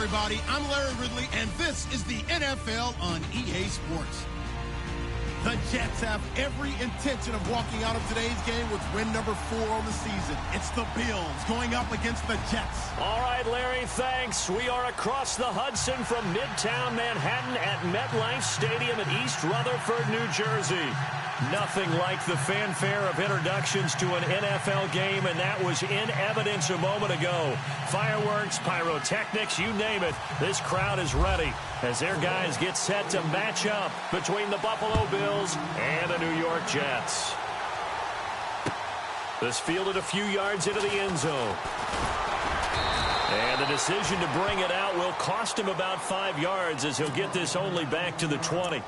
everybody. I'm Larry Ridley, and this is the NFL on EA Sports. The Jets have every intention of walking out of today's game with win number 4 on the season. It's the Bills going up against the Jets. All right, Larry, thanks. We are across the Hudson from Midtown Manhattan at MetLife Stadium in East Rutherford, New Jersey. Nothing like the fanfare of introductions to an NFL game, and that was in evidence a moment ago. Fireworks, pyrotechnics, you name it. This crowd is ready as their guys get set to match up between the Buffalo Bills and the New York Jets. This fielded a few yards into the end zone. And the decision to bring it out will cost him about 5 yards as he'll get this only back to the 20.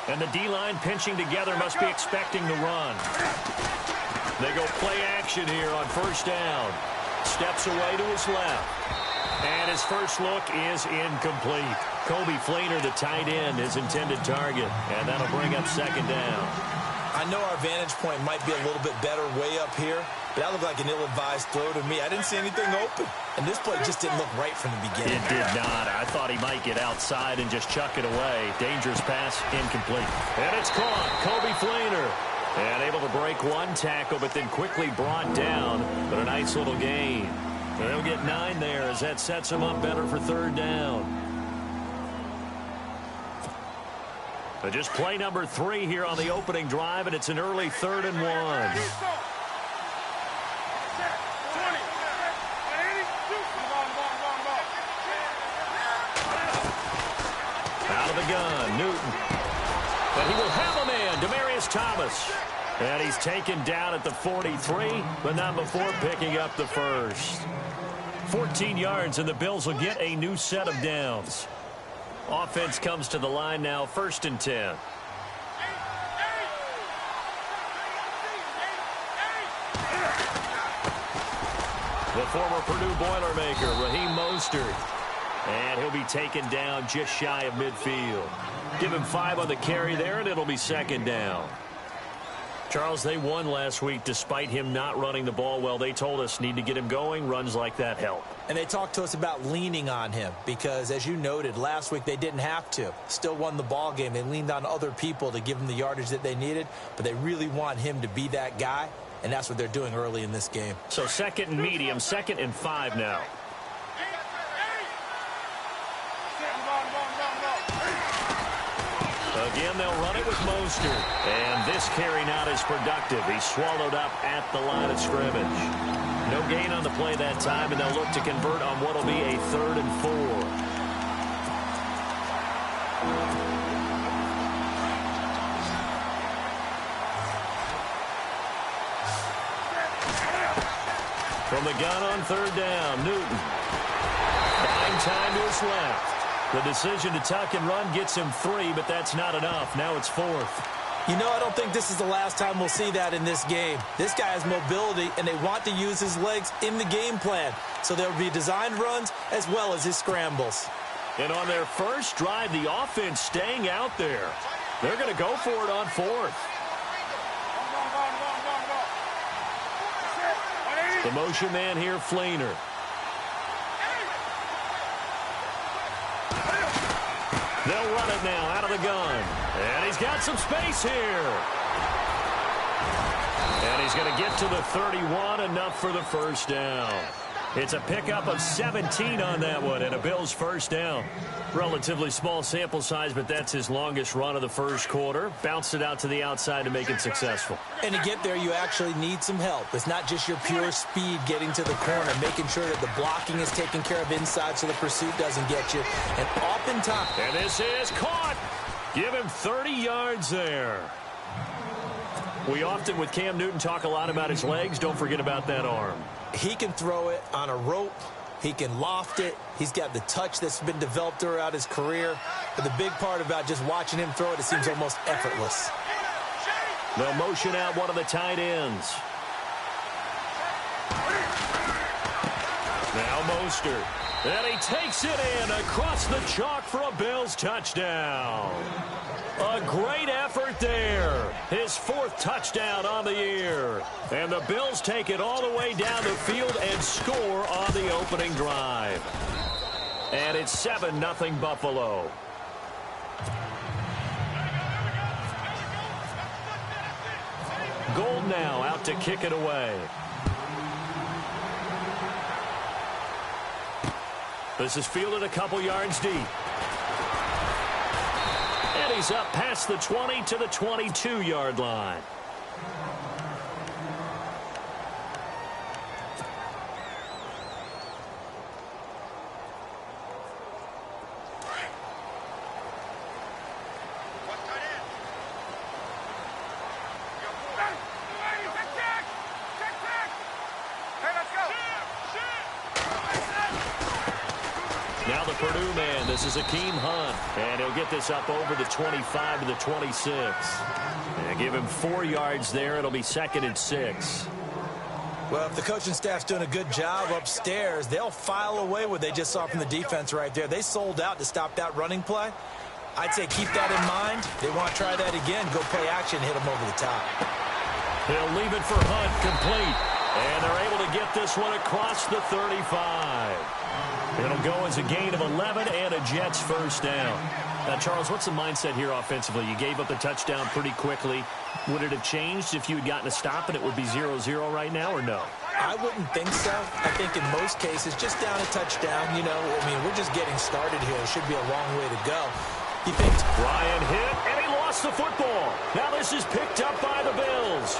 And the D-line pinching together must be expecting the run. They go play action here on first down. Steps away to his left. And his first look is incomplete. Kobe Fleener, the tight end, his intended target. And that'll bring up second down. I know our vantage point might be a little bit better way up here, but that looked like an ill-advised throw to me. I didn't see anything open. And this play just didn't look right from the beginning. It did not. I thought he might get outside and just chuck it away. Dangerous pass, incomplete. And it's caught. Kobe Fleener. And able to break one tackle, but then quickly brought down. But a nice little gain. And they'll get 9 there as that sets him up better for third down. But just play number 3 here on the opening drive, and it's an early 3rd and 1. Out of the gun, Newton. And he will have a man, Demaryius Thomas. And he's taken down at the 43, but not before picking up the first. 14 yards, and the Bills will get a new set of downs. Offense comes to the line now, 1st and 10. The former Purdue Boilermaker, Raheem Mostert. And he'll be taken down just shy of midfield. Give him 5 on the carry there, and it'll be second down. Charles, they won last week despite him not running the ball well. They told us need to get him going. Runs like that help. And they talked to us about leaning on him because, as you noted, last week they didn't have to. Still won the ball game. They leaned on other people to give them the yardage that they needed, but they really want him to be that guy, and that's what they're doing early in this game. So 2nd and medium, 2nd and 5 now. Again, they'll run it with Mostert. And this carry not as productive. He's swallowed up at the line of scrimmage. No gain on the play that time, and they'll look to convert on what will be a 3rd and 4. From the gun on 3rd down, Newton. Buying time to his left. The decision to tuck and run gets him 3, but that's not enough. Now it's 4th. You know, I don't think this is the last time we'll see that in this game. This guy has mobility, and they want to use his legs in the game plan. So there will be designed runs as well as his scrambles. And on their first drive, the offense staying out there. They're going to go for it on 4th. The motion man here, Fleener. They'll run it now out of the gun. And he's got some space here. And he's going to get to the 31, enough for the first down. It's a pickup of 17 on that one, and a Bills first down. Relatively small sample size, but that's his longest run of the first quarter. Bounced it out to the outside to make it successful. And to get there, you actually need some help. It's not just your pure speed getting to the corner, making sure that the blocking is taken care of inside so the pursuit doesn't get you. And oftentimes... And this is caught. Give him 30 yards there. We often, with Cam Newton, talk a lot about his legs. Don't forget about that arm. He can throw it on a rope. He can loft it. He's got the touch that's been developed throughout his career. But the big part about just watching him throw it, it seems almost effortless. They'll motion out one of the tight ends. Now Mostert. And he takes it in across the chalk for a Bills touchdown. A great effort there. His 4th touchdown on the year. And the Bills take it all the way down the field and score on the opening drive. And it's 7-0 Buffalo. Gold now out to kick it away. This is fielded a couple yards deep. And he's up past the 20 to the 22-yard line. Now the Purdue man, this is Akeem Hunt, and he'll get this up over the 25 to the 26. And give him 4 yards there. It'll be 2nd and 6. Well, if the coaching staff's doing a good job upstairs, they'll file away what they just saw from the defense right there. They sold out to stop that running play. I'd say keep that in mind. They want to try that again, go play action, hit them over the top. He'll leave it for Hunt, complete. And they're able to get this one across the 35. It'll go as a gain of 11 and a Jets first down. Now, Charles, what's the mindset here offensively? You gave up the touchdown pretty quickly. Would it have changed if you had gotten a stop and it would be 0-0 right now, or no? I wouldn't think so. I think in most cases, just down a touchdown, you know, I mean, we're just getting started here. It should be a long way to go. He thinks Ryan hit, and he lost the football. Now this is picked up by the Bills.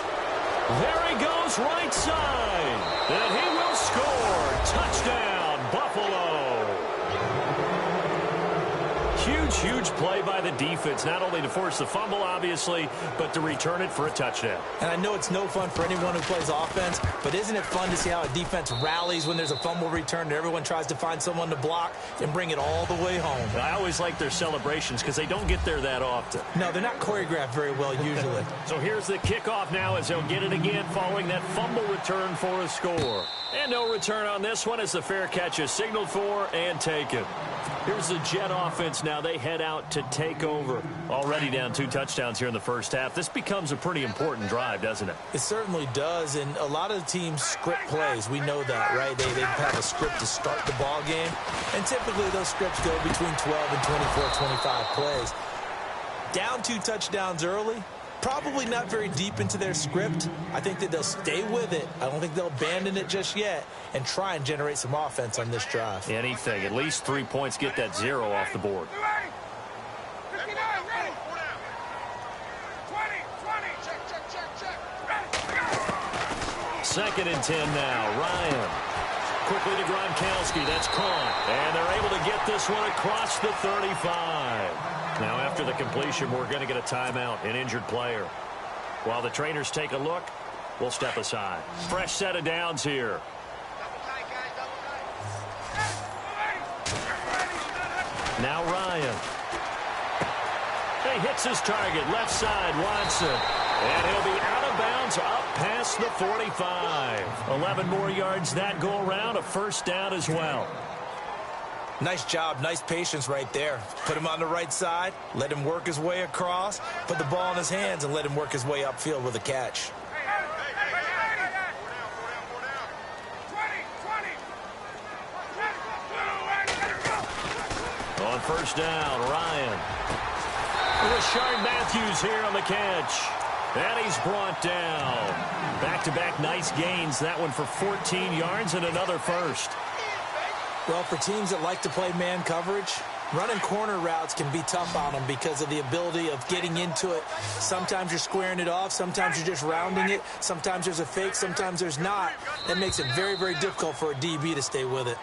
There he goes right side. And he will score. Touchdown, Buffalo. Huge play by the defense, not only to force the fumble, obviously, but to return it for a touchdown. And I know it's no fun for anyone who plays offense, but isn't it fun to see how a defense rallies when there's a fumble return and everyone tries to find someone to block and bring it all the way home? I always like their celebrations because they don't get there that often. No, they're not choreographed very well usually. So here's the kickoff now as they'll get it again following that fumble return for a score. And no return on this one as the fair catch is signaled for and taken. Here's the Jet offense now. They head out to take over. Already down 2 touchdowns here in the first half. This becomes a pretty important drive, doesn't it? It certainly does, and a lot of the teams script plays. We know that, right? They have a script to start the ball game, and typically those scripts go between 12 and 24, 25 plays. Down 2 touchdowns early, probably not very deep into their script. I think that they'll stay with it. I don't think they'll abandon it just yet and try and generate some offense on this drive. Anything. At least 3 points, get that 0 off the board. 2nd and 10 now. Ryan. Quickly to Gronkowski. That's caught. And they're able to get this one across the 35. Now, after the completion, we're going to get a timeout, an injured player. While the trainers take a look, we'll step aside. Fresh set of downs here. Now Ryan. He hits his target, left side, Watson. And he'll be out of bounds up past the 45. 11 more yards that go around, a first down as well. Nice job, nice patience right there. Put him on the right side, let him work his way across, put the ball in his hands, and let him work his way upfield with a catch. On first down, Ryan. Rashard Matthews here on the catch. And he's brought down. Back-to-back nice gains. That one for 14 yards and another first. Well, for teams that like to play man coverage, running corner routes can be tough on them because of the ability of getting into it. Sometimes you're squaring it off. Sometimes you're just rounding it. Sometimes there's a fake. Sometimes there's not. That makes it very, very difficult for a DB to stay with it.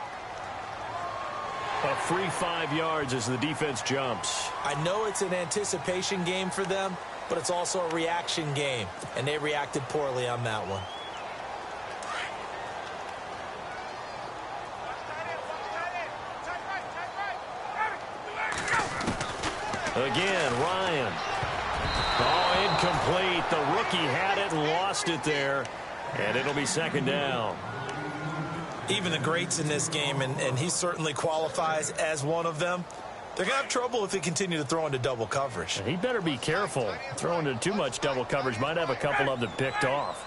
A free 5 yards as the defense jumps. I know it's an anticipation game for them, but it's also a reaction game, and they reacted poorly on that one. Again, Ryan. Oh, incomplete. The rookie had it and lost it there, and it'll be second down. Even the greats in this game, and he certainly qualifies as one of them, they're going to have trouble if they continue to throw into double coverage. And he better be careful. Throwing into too much double coverage might have a couple of them picked off.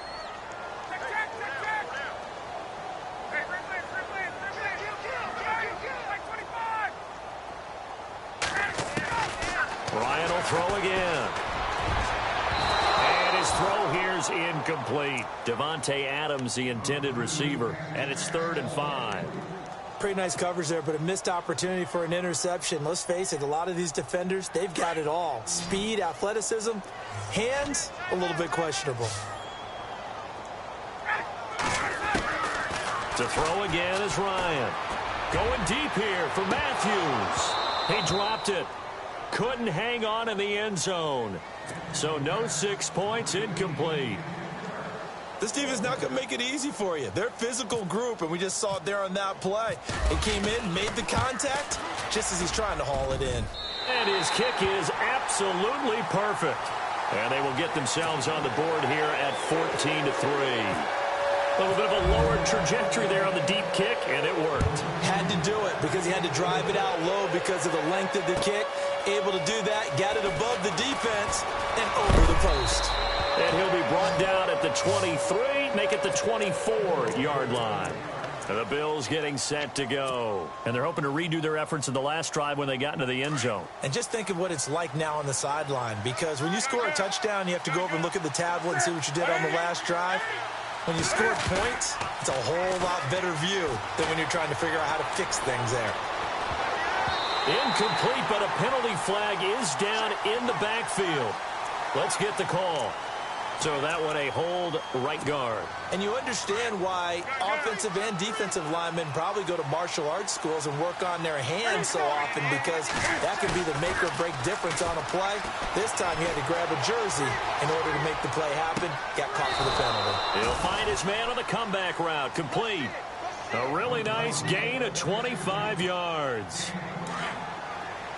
Ryan will throw again. And his throw here's incomplete. Devontae Adams, the intended receiver. And it's 3rd and 5. Pretty nice coverage there, but a missed opportunity for an interception. Let's face it, a lot of these defenders, they've got it all. Speed, athleticism, hands, a little bit questionable. To throw again is Ryan. Going deep here for Matthews. He dropped it. Couldn't hang on in the end zone. So no 6 points, incomplete. This team is not going to make it easy for you. They're a physical group, and we just saw it there on that play. He came in, made the contact, just as he's trying to haul it in. And his kick is absolutely perfect. And they will get themselves on the board here at 14-3. A little bit of a lower trajectory there on the deep kick, and it worked. Had to do it because he had to drive it out low because of the length of the kick. Able to do that, got it above the defense, and over the post. And he'll be brought down at the 23, make it the 24-yard line. And the Bills getting set to go. And they're hoping to redo their efforts in the last drive when they got into the end zone. And just think of what it's like now on the sideline, because when you score a touchdown, you have to go over and look at the tablet and see what you did on the last drive. When you score points, it's a whole lot better view than when you're trying to figure out how to fix things there. Incomplete, but a penalty flag is down in the backfield. Let's get the call. So that one a hold right guard. And you understand why offensive and defensive linemen probably go to martial arts schools and work on their hands so often, because that can be the make or break difference on a play. This time he had to grab a jersey in order to make the play happen. Got caught for the penalty. He'll find his man on the comeback route. Complete. A really nice gain of 25 yards.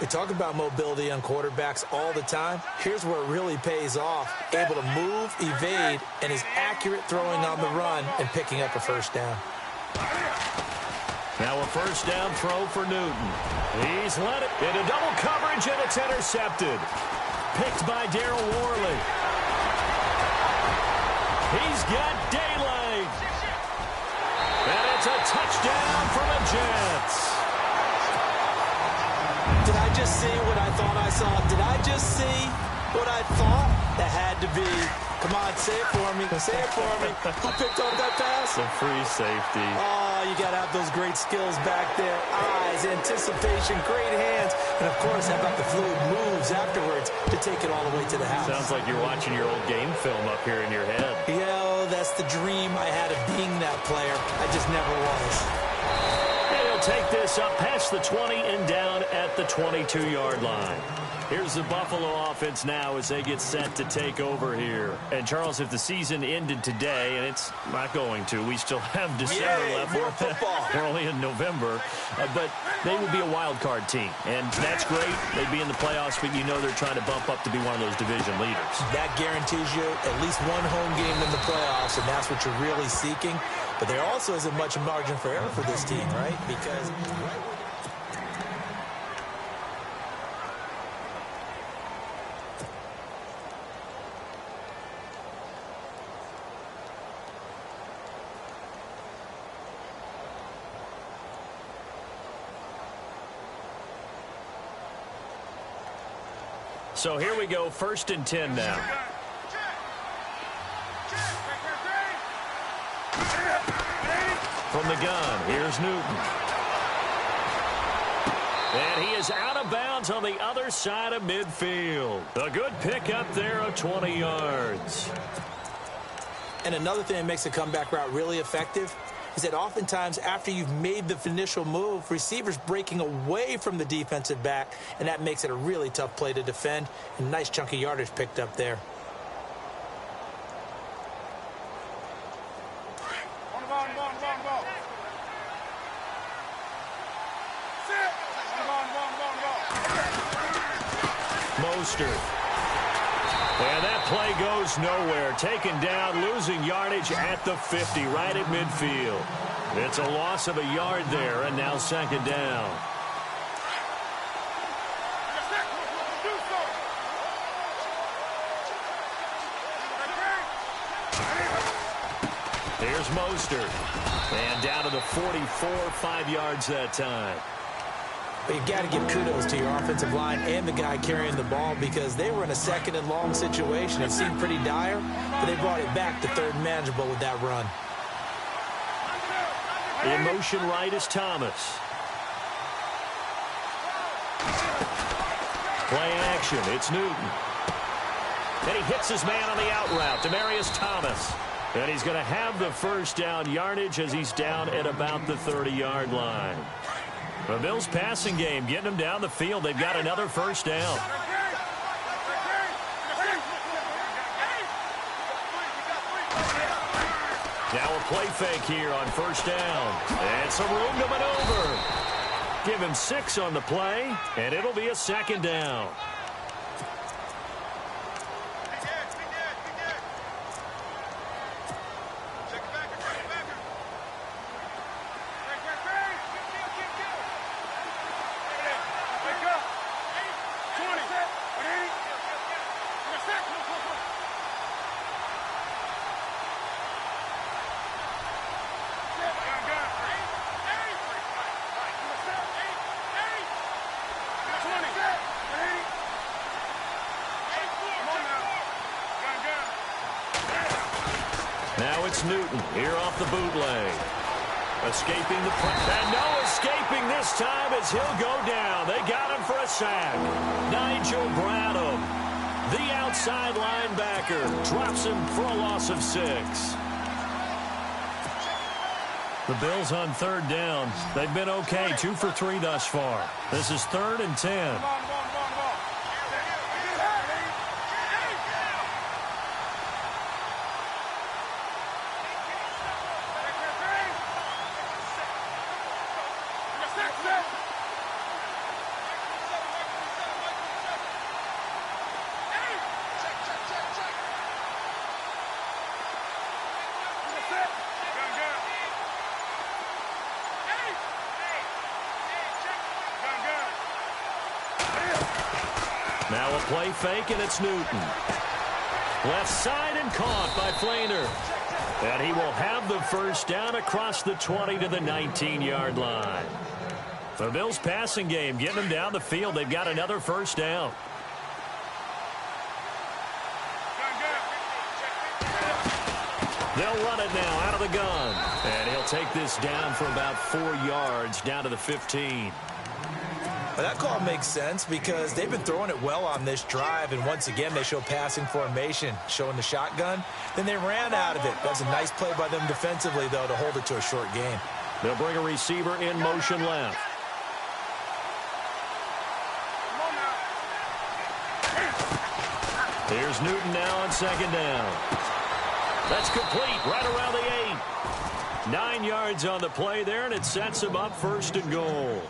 We talk about mobility on quarterbacks all the time. Here's where it really pays off. Able to move, evade, and is accurate throwing on the run and picking up a first down. Now a first down throw for Newton. He's led it into double coverage, and it's intercepted. Picked by Darryl Worley. He's got daylight. And it's a touchdown for the Jets. Did I just see what I thought I saw? Did I just see what I thought? That had to be. Come on, say it for me. Say it for me. Who picked up that pass? The free safety. Oh, you got to have those great skills back there. Eyes, anticipation, great hands. And, of course, how about the fluid moves afterwards to take it all the way to the house? Sounds like you're watching your old game film up here in your head. Yeah, that's the dream I had of being that player. I just never was. Take this up past the 20 and down at the 22-yard line. Here's the Buffalo offense now as they get set to take over here. And, Charles, if the season ended today, and it's not going to, we still have December left. More football. We're only in November. But they would be a wild card team. And that's great. They'd be in the playoffs, but you know they're trying to bump up to be one of those division leaders. That guarantees you at least one home game in the playoffs, and that's what you're really seeking. But there also isn't much margin for error for this team, right? Because so here we go, 1st and 10 now. From the gun, here's Newton. And he is out of bounds on the other side of midfield. A good pick up there of 20 yards. And another thing that makes a comeback route really effective is that oftentimes after you've made the initial move, receivers breaking away from the defensive back, and that makes it a really tough play to defend. And nice chunk of yardage picked up there. And that play goes nowhere. Taken down, losing yardage at the 50, right at midfield. It's a loss of a yard there, and now second down. Here's Mostert. And down to the 44, 5 yards that time. But you've got to give kudos to your offensive line and the guy carrying the ball because they were in a second and long situation. It seemed pretty dire, but they brought it back to third and manageable with that run. In motion right is Thomas. Play action. It's Newton. And he hits his man on the out route. Demaryius Thomas. And he's going to have the first down yardage as he's down at about the 30-yard line. The Bills passing game getting them down the field. They've got another first down. Now a play fake here on first down. And some room to maneuver. Give him 6 on the play, and it'll be a second down. Now it's Newton here off the bootleg. Escaping the press. And no escaping this time as he'll go down. They got him for a sack. Nigel Bradham, the outside linebacker, drops him for a loss of 6. The Bills on third down. They've been okay, 2 for 3 thus far. This is 3rd and 10. Now a play fake, and it's Newton. Left side and caught by Flainer. And he will have the first down across the 20 to the 19-yard line. The Bills passing game getting them down the field. They've got another first down. They'll run it now out of the gun. And he'll take this down for about 4 yards down to the 15. Well, that call makes sense because they've been throwing it well on this drive, and once again they show passing formation, showing the shotgun. Then they ran out of it. That's a nice play by them defensively, though, to hold it to a short gain. They'll bring a receiver in motion left. Here's Newton now on second down. That's complete right around the 8. 9 yards on the play there, and it sets him up 1st and goal.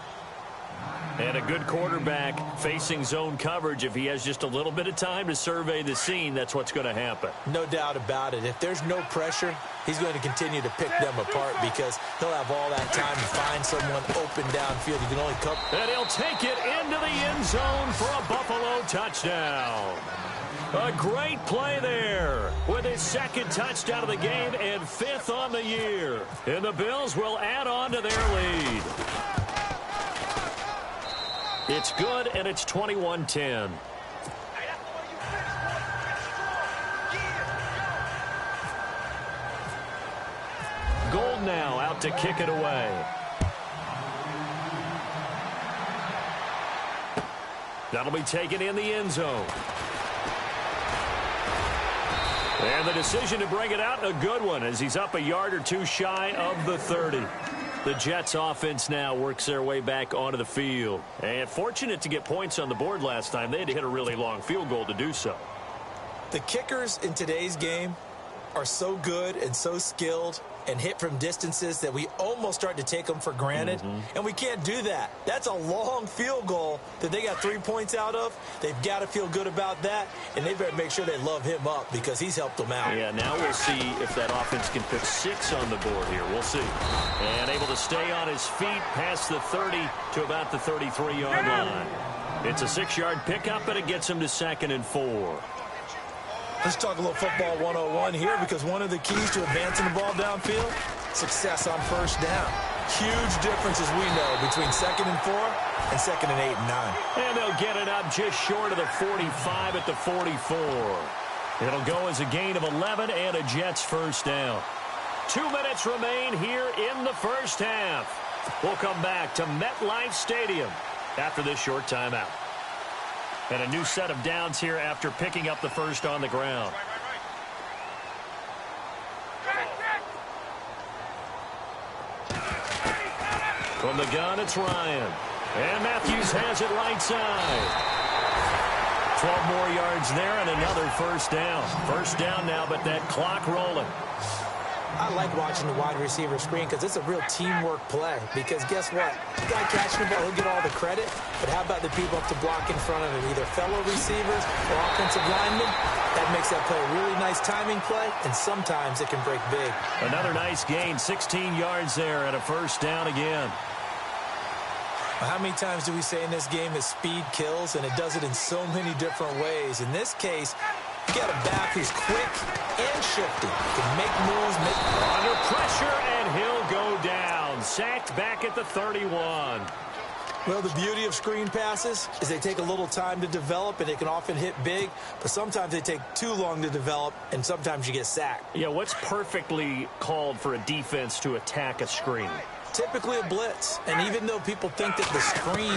And a good quarterback facing zone coverage. If he has just a little bit of time to survey the scene, that's what's going to happen. No doubt about it. If there's no pressure, he's going to continue to pick them apart because he'll have all that time to find someone open downfield. He can only cover. And he'll take it into the end zone for a Buffalo touchdown. A great play there with his 2nd touchdown of the game and 5th on the year. And the Bills will add on to their lead. It's good, and it's 21-10. Gold now out to kick it away. That'll be taken in the end zone. And the decision to bring it out, a good one, as he's up a yard or 2 shy of the 30. The Jets offense now works their way back onto the field. And fortunate to get points on the board last time. They had to hit a really long field goal to do so. The kickers in today's game are so good and so skilled and hit from distances that we almost start to take them for granted, and we can't do that. That's a long field goal that they got 3 points out of. They've got to feel good about that, and they better make sure they love him up because he's helped them out. Yeah, now we'll see if that offense can put 6 on the board here. We'll see. And able to stay on his feet past the 30 to about the 33-yard line. It's a 6-yard pickup, and it gets him to 2nd and 4. Let's talk a little football 101 here, because one of the keys to advancing the ball downfield, success on first down. Huge difference, as we know, between 2nd and 4 and 2nd and 8 and 9. And they'll get it up just short of the 45 at the 44. It'll go as a gain of 11 and a Jets first down. 2 minutes remain here in the first half. We'll come back to MetLife Stadium after this short timeout. And a new set of downs here after picking up the first on the ground. From the gun, it's Ryan. And Matthews has it right side. 12 more yards there and another first down. First down now, but that clock rolling. I like watching the wide receiver screen because it's a real teamwork play. Because guess what? The guy catching the ball, he'll get all the credit. But how about the people up to block in front of him, either fellow receivers or offensive linemen? That makes that play a really nice timing play, and sometimes it can break big. Another nice gain, 16 yards there and a first down again. How many times do we say in this game that speed kills, and it does it in so many different ways? In this case, you got a back who's quick and shifty. Can make moves. Under pressure, and he'll go down. Sacked back at the 31. Well, the beauty of screen passes is they take a little time to develop, and they can often hit big, but sometimes they take too long to develop, and sometimes you get sacked. Yeah, what's perfectly called for a defense to attack a screen? Typically a blitz, and even though people think that the screen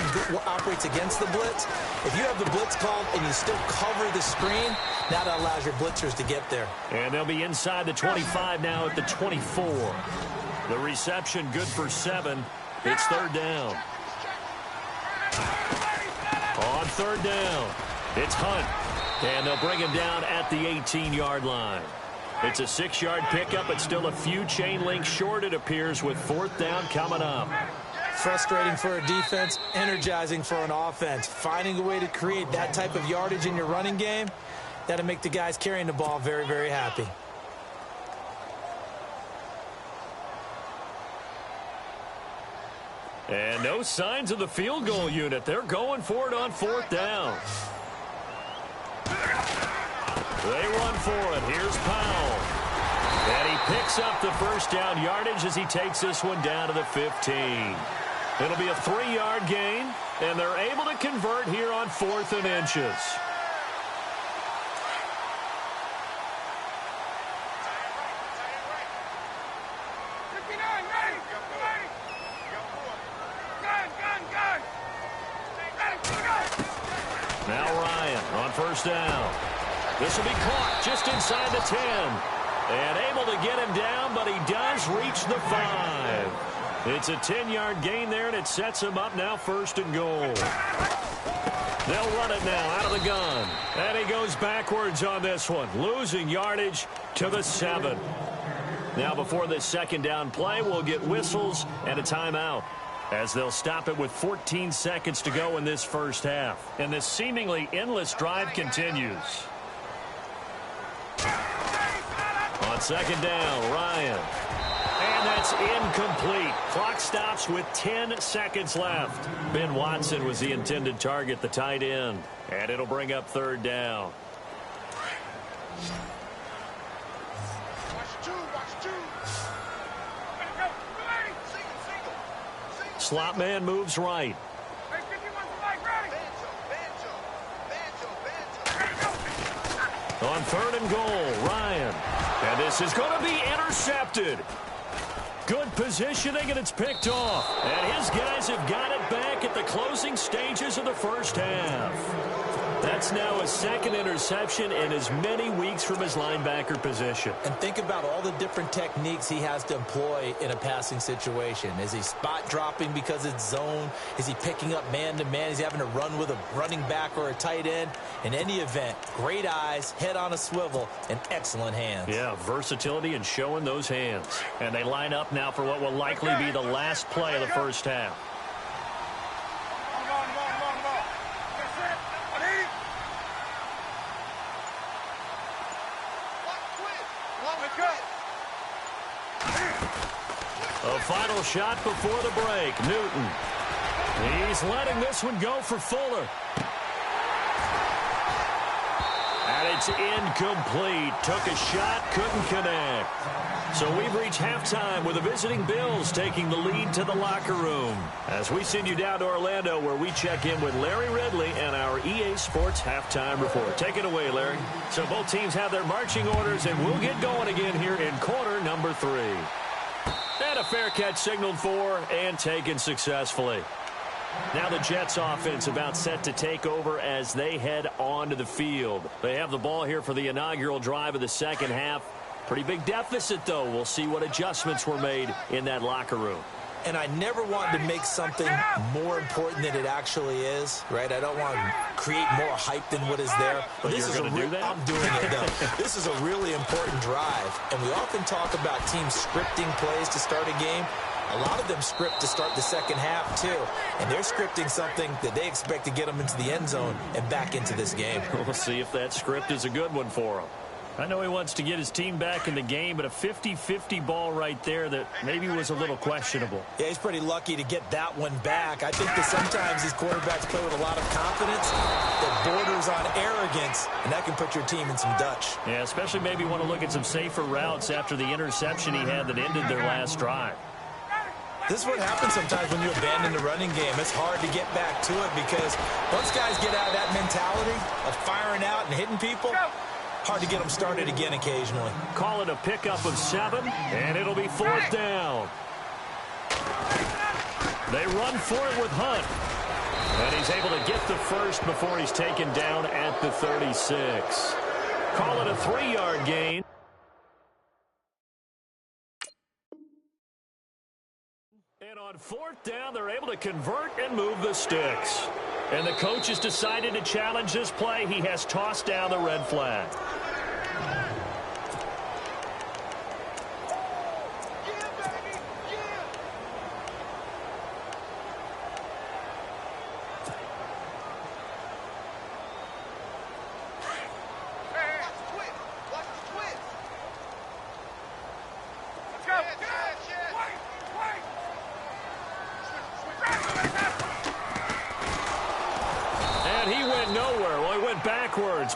operates against the blitz, if you have the blitz called and you still cover the screen, now that allows your blitzers to get there. And they'll be inside the 25 now at the 24. The reception good for 7. It's third down. On third down, it's Hunt, and they'll bring him down at the 18-yard line. It's a 6-yard pickup, but still a few chain links short, it appears, with fourth down coming up. Frustrating for a defense, energizing for an offense. Finding a way to create that type of yardage in your running game, that'll make the guys carrying the ball very, very happy. And no signs of the field goal unit. They're going for it on fourth down. They run for it. Here's Powell. And he picks up the first down yardage as he takes this one down to the 15. It'll be a 3-yard gain, and they're able to convert here on 4th and inches. Now Ryan on first down. This will be caught just inside the 10. And able to get him down, but he does reach the 5. It's a 10-yard gain there, and it sets him up now 1st and goal. They'll run it now out of the gun. And he goes backwards on this one, losing yardage to the 7. Now before this second down play, we'll get whistles and a timeout, as they'll stop it with 14 seconds to go in this first half. And this seemingly endless drive continues. On second down, Ryan. And that's incomplete. Clock stops with 10 seconds left. Ben Watson was the intended target, the tight end. And it'll bring up third down. Slot man moves right. On 3rd and goal, Ryan. And this is going to be intercepted. Good positioning, and it's picked off. And his guys have got it back at the closing stages of the first half. That's now his second interception in as many weeks from his linebacker position. And think about all the different techniques he has to employ in a passing situation. Is he spot dropping because it's zone? Is he picking up man-to-man? Is he having to run with a running back or a tight end? In any event, great eyes, head on a swivel, and excellent hands. Yeah, versatility and showing those hands. And they line up now for what will likely be the last play of the first half. A final shot before the break. Newton. He's letting this one go for Fuller. And it's incomplete. Took a shot, couldn't connect. So we've reached halftime with the visiting Bills taking the lead to the locker room. As we send you down to Orlando, where we check in with Larry Ridley and our EA Sports halftime report. Take it away, Larry. So both teams have their marching orders, and we'll get going again here in quarter number 3. And a fair catch signaled for and taken successfully. Now the Jets offense about set to take over as they head onto the field. They have the ball here for the inaugural drive of the second half. Pretty big deficit, though. We'll see what adjustments were made in that locker room. And I never want to make something more important than it actually is, right? I don't want to create more hype than what is there. But this is going to do that? I'm doing it, though. This is a really important drive. And we often talk about teams scripting plays to start a game. A lot of them script to start the second half, too. And they're scripting something that they expect to get them into the end zone and back into this game. We'll see if that script is a good one for them. I know he wants to get his team back in the game, but a 50-50 ball right there that maybe was a little questionable. Yeah, he's pretty lucky to get that one back. I think that sometimes these quarterbacks play with a lot of confidence that borders on arrogance, and that can put your team in some Dutch. Yeah, especially maybe want to look at some safer routes after the interception he had that ended their last drive. This is what happens sometimes when you abandon the running game. It's hard to get back to it because once guys get out of that mentality of firing out and hitting people, hard to get them started again occasionally. Call it a pickup of 7, and it'll be 4th down. They run for it with Hunt. And he's able to get the first before he's taken down at the 36. Call it a 3-yard gain. And on 4th down, they're able to convert and move the sticks. And the coach has decided to challenge this play. He has tossed down the red flag.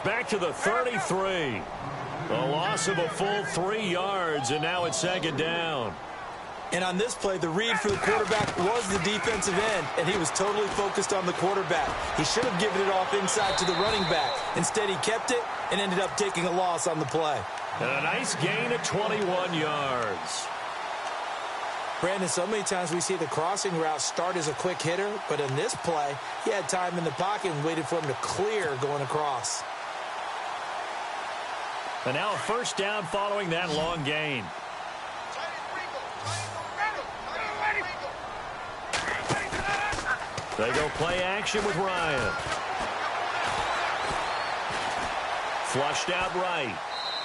Back to the 33. A loss of a full 3 yards, and now it's 2nd down. And on this play, the read for the quarterback was the defensive end, and he was totally focused on the quarterback. He should have given it off inside to the running back. Instead, he kept it and ended up taking a loss on the play. And a nice gain of 21 yards. Brandon, so many times we see the crossing route start as a quick hitter, but in this play, he had time in the pocket and waited for him to clear going across. And now a 1st down following that long gain. They go play action with Ryan. Flushed out right.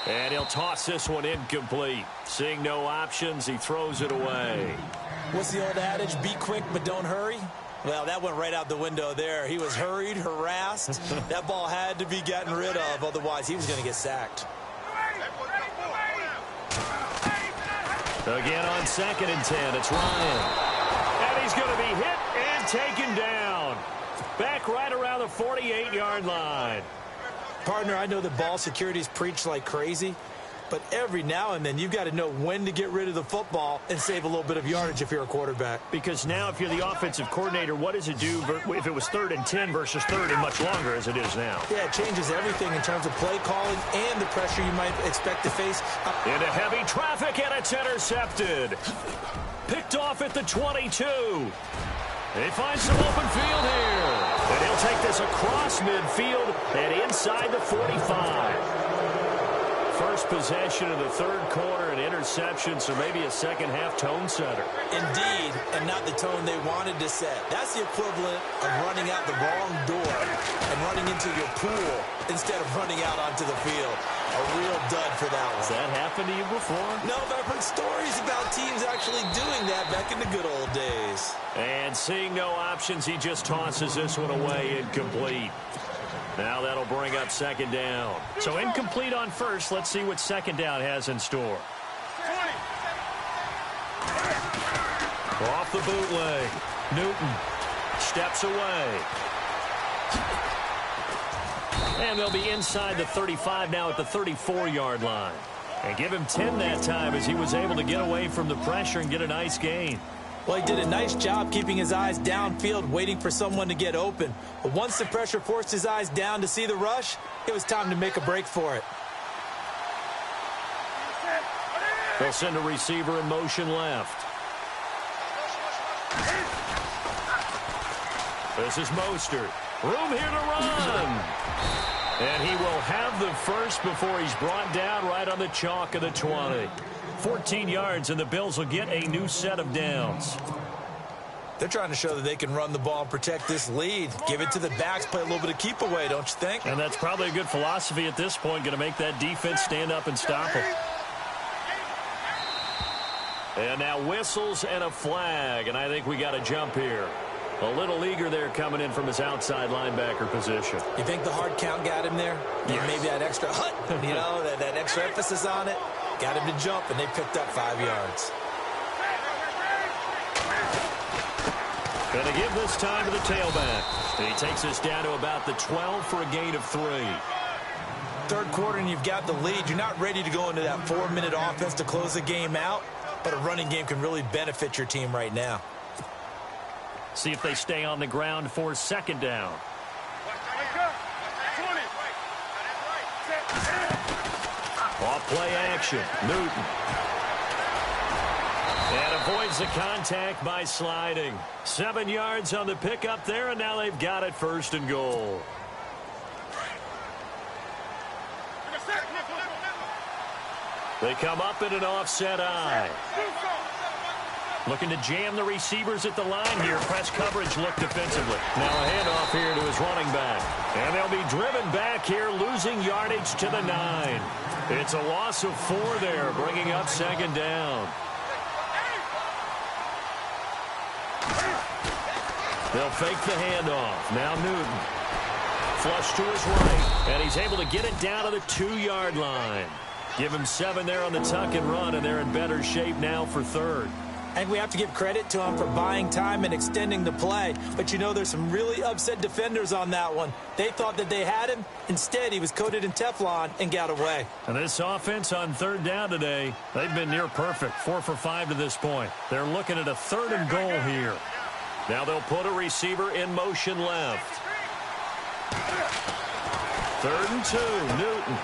And he'll toss this one incomplete. Seeing no options, he throws it away. What's the old adage? Be quick, but don't hurry. Well, that went right out the window there. He was hurried, harassed. That ball had to be gotten rid of, otherwise he was going to get sacked. Again on 2nd and 10, it's Ryan. And he's going to be hit and taken down. Back right around the 48-yard line. Partner, I know that ball security's preached like crazy, but every now and then you've got to know when to get rid of the football and save a little bit of yardage if you're a quarterback. Because now if you're the offensive coordinator, what does it do if it was 3rd and 10 versus 3rd and much longer as it is now? Yeah, it changes everything in terms of play calling and the pressure you might expect to face. Into heavy traffic, and it's intercepted. Picked off at the 22. He finds some open field here. And he'll take this across midfield and inside the 45. First possession of the third quarter, an interception, so maybe a second-half tone setter. Indeed, and not the tone they wanted to set. That's the equivalent of running out the wrong door and running into your pool instead of running out onto the field. A real dud for that one. Has that happened to you before? No, but I've heard stories about teams actually doing that back in the good old days. And seeing no options, he just tosses this one away incomplete. Now that'll bring up second down. So incomplete on first. Let's see what second down has in store. Off the bootleg. Newton steps away. And they'll be inside the 35 now at the 34-yard line. And give him 10 that time as he was able to get away from the pressure and get a nice gain. Well, he did a nice job keeping his eyes downfield, waiting for someone to get open. But once the pressure forced his eyes down to see the rush, it was time to make a break for it. They'll send a receiver in motion left. This is Mostert. Room here to run. And he will have the first before he's brought down right on the chalk of the 20. 14 yards, and the Bills will get a new set of downs. They're trying to show that they can run the ball and protect this lead. Give it to the backs, play a little bit of keep away, don't you think? And that's probably a good philosophy at this point, going to make that defense stand up and stop them. And now whistles and a flag, and I think we got a jump here. A little eager there coming in from his outside linebacker position. You think the hard count got him there? Yes. Maybe that extra hut, you know, that extra emphasis on it. Got him to jump, and they picked up 5 yards. Going to give this time to the tailback. And he takes us down to about the 12 for a gain of 3. Third quarter, and you've got the lead. You're not ready to go into that 4-minute offense to close the game out, but a running game can really benefit your team right now. See if they stay on the ground for second down. Off play action. Newton. And avoids the contact by sliding. 7 yards on the pickup there, and now they've got it first and goal. They come up in an offset eye. Looking to jam the receivers at the line here. Press coverage look defensively. Now a handoff here to his running back. And they'll be driven back here, losing yardage to the 9. It's a loss of 4 there, bringing up second down. They'll fake the handoff. Now Newton. Flush to his right. And he's able to get it down to the 2-yard line. Give him 7 there on the tuck and run, and they're in better shape now for third. And we have to give credit to him for buying time and extending the play. But, you know, there's some really upset defenders on that one. They thought that they had him. Instead, he was coated in Teflon and got away. And this offense on third down today, they've been near perfect. 4 for 5 to this point. They're looking at a 3rd and goal here. Now they'll put a receiver in motion left. 3rd and 2, Newton.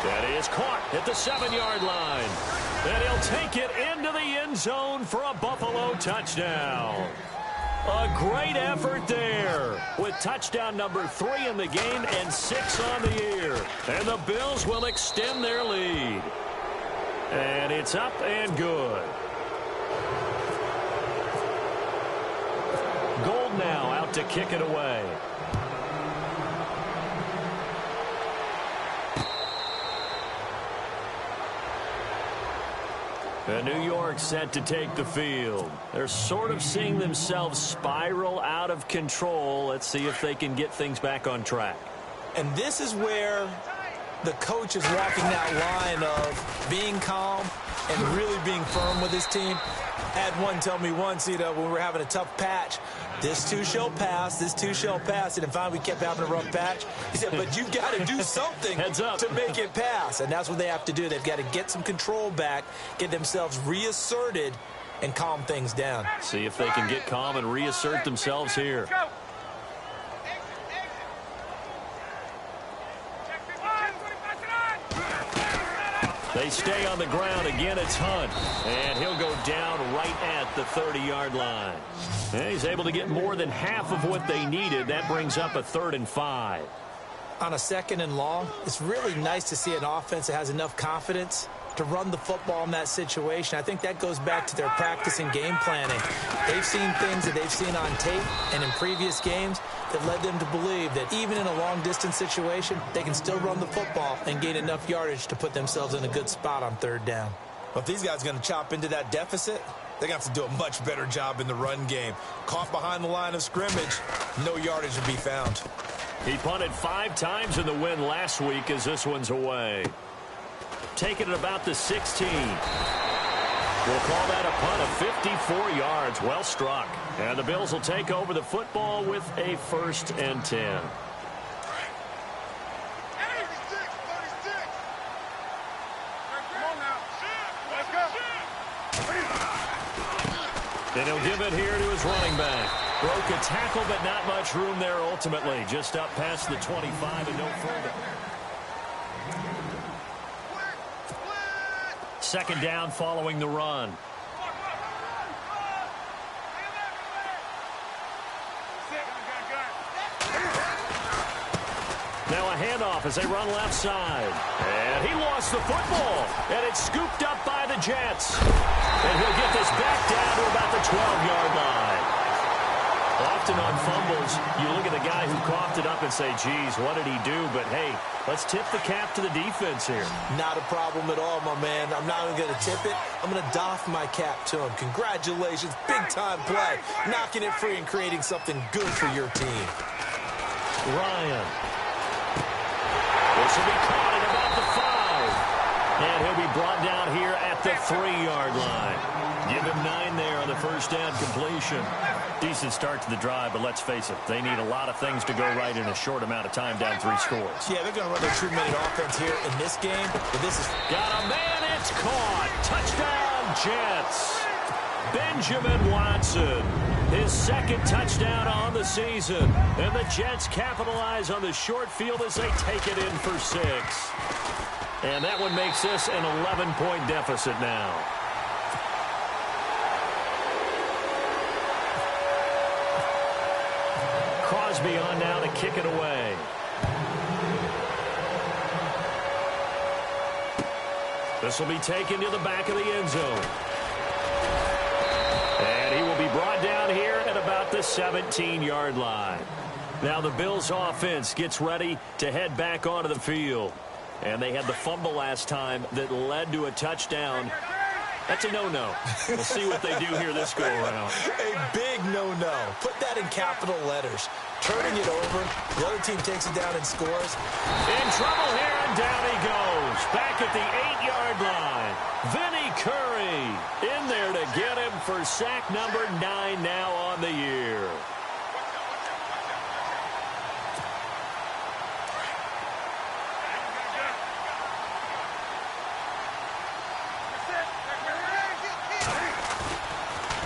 That is caught at the 7-yard line. And he'll take it into the end zone for a Buffalo touchdown. A great effort there with touchdown number 3 in the game and 6 on the year. And the Bills will extend their lead. And it's up and good. Gold now out to kick it away. And New York set to take the field. They're sort of seeing themselves spiral out of control. Let's see if they can get things back on track. And this is where the coach is walking that line of being calm and really being firm with his team. I had one tell me once, you know, when we were having a tough patch, this too shall pass, this too shall pass. And finally we kept having a rough patch. He said, but you've got to do something to make it pass. And that's what they have to do. They've got to get some control back, get themselves reasserted, and calm things down. See if they can get calm and reassert themselves here. They stay on the ground. Again, it's Hunt. And he'll go down right at the 30-yard line. And he's able to get more than half of what they needed. That brings up a 3rd and 5. On a 2nd and long, it's really nice to see an offense that has enough confidence to run the football in that situation. I think that goes back to their practice and game planning. They've seen things that they've seen on tape and in previous games that led them to believe that even in a long-distance situation, they can still run the football and gain enough yardage to put themselves in a good spot on 3rd down. Well, if these guys are going to chop into that deficit, they're going to have to do a much better job in the run game. Caught behind the line of scrimmage, no yardage to be found. He punted 5 times in the win last week as this one's away. Taking it about the 16. We'll call that a punt of 54 yards. Well struck. And the Bills will take over the football with a 1st and 10. And he'll give it here to his running back. Broke a tackle, but not much room there ultimately. Just up past the 25 and no further. 2nd down following the run. Now a handoff as they run left side. And he lost the football. And it's scooped up by the Jets. And he'll get this back down to about the 12-yard line. Often on fumbles, you look at the guy who coughed it up and say, geez, what did he do? But, hey, let's tip the cap to the defense here. Not a problem at all, my man. I'm not even going to tip it. I'm going to doff my cap to him. Congratulations. Big-time play. Knocking it free and creating something good for your team. Ryan. This will be caught at about the 5. And he'll be brought down here at the 3-yard line. Give him 9 there on the 1st down completion. Decent start to the drive, but let's face it, they need a lot of things to go right in a short amount of time, down 3 scores. Yeah, they're going to run their 2-minute offense here in this game, but this is... Got a man, it's caught. Touchdown, Jets. Benjamin Watson, his 2nd touchdown on the season. And the Jets capitalize on the short field as they take it in for 6. And that one makes this an 11-point deficit now. Crosby on now to kick it away. This will be taken to the back of the end zone. And he will be brought down here at about the 17-yard line. Now the Bills offense gets ready to head back onto the field. And they had the fumble last time that led to a touchdown. That's a no-no. We'll see what they do here this go-around. A big no-no. Put that in capital letters. Turning it over. The other team takes it down and scores. In trouble here, and down he goes. Back at the 8-yard line. Vinny Curry in there to get him for sack number 9 now on the year.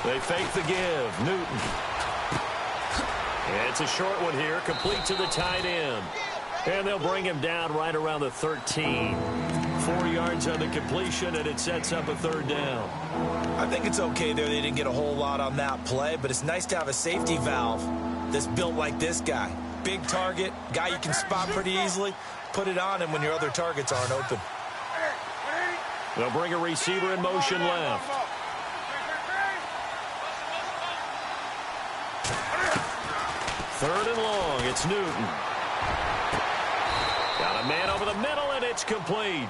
They fake the give. Newton. It's a short one here, complete to the tight end. And they'll bring him down right around the 13. 4 yards on the completion, and it sets up a 3rd down. I think it's okay there. They didn't get a whole lot on that play, but it's nice to have a safety valve that's built like this guy. Big target, guy you can spot pretty easily. Put it on him when your other targets aren't open. They'll bring a receiver in motion left. Third and long, it's Newton. Got a man over the middle, and it's complete.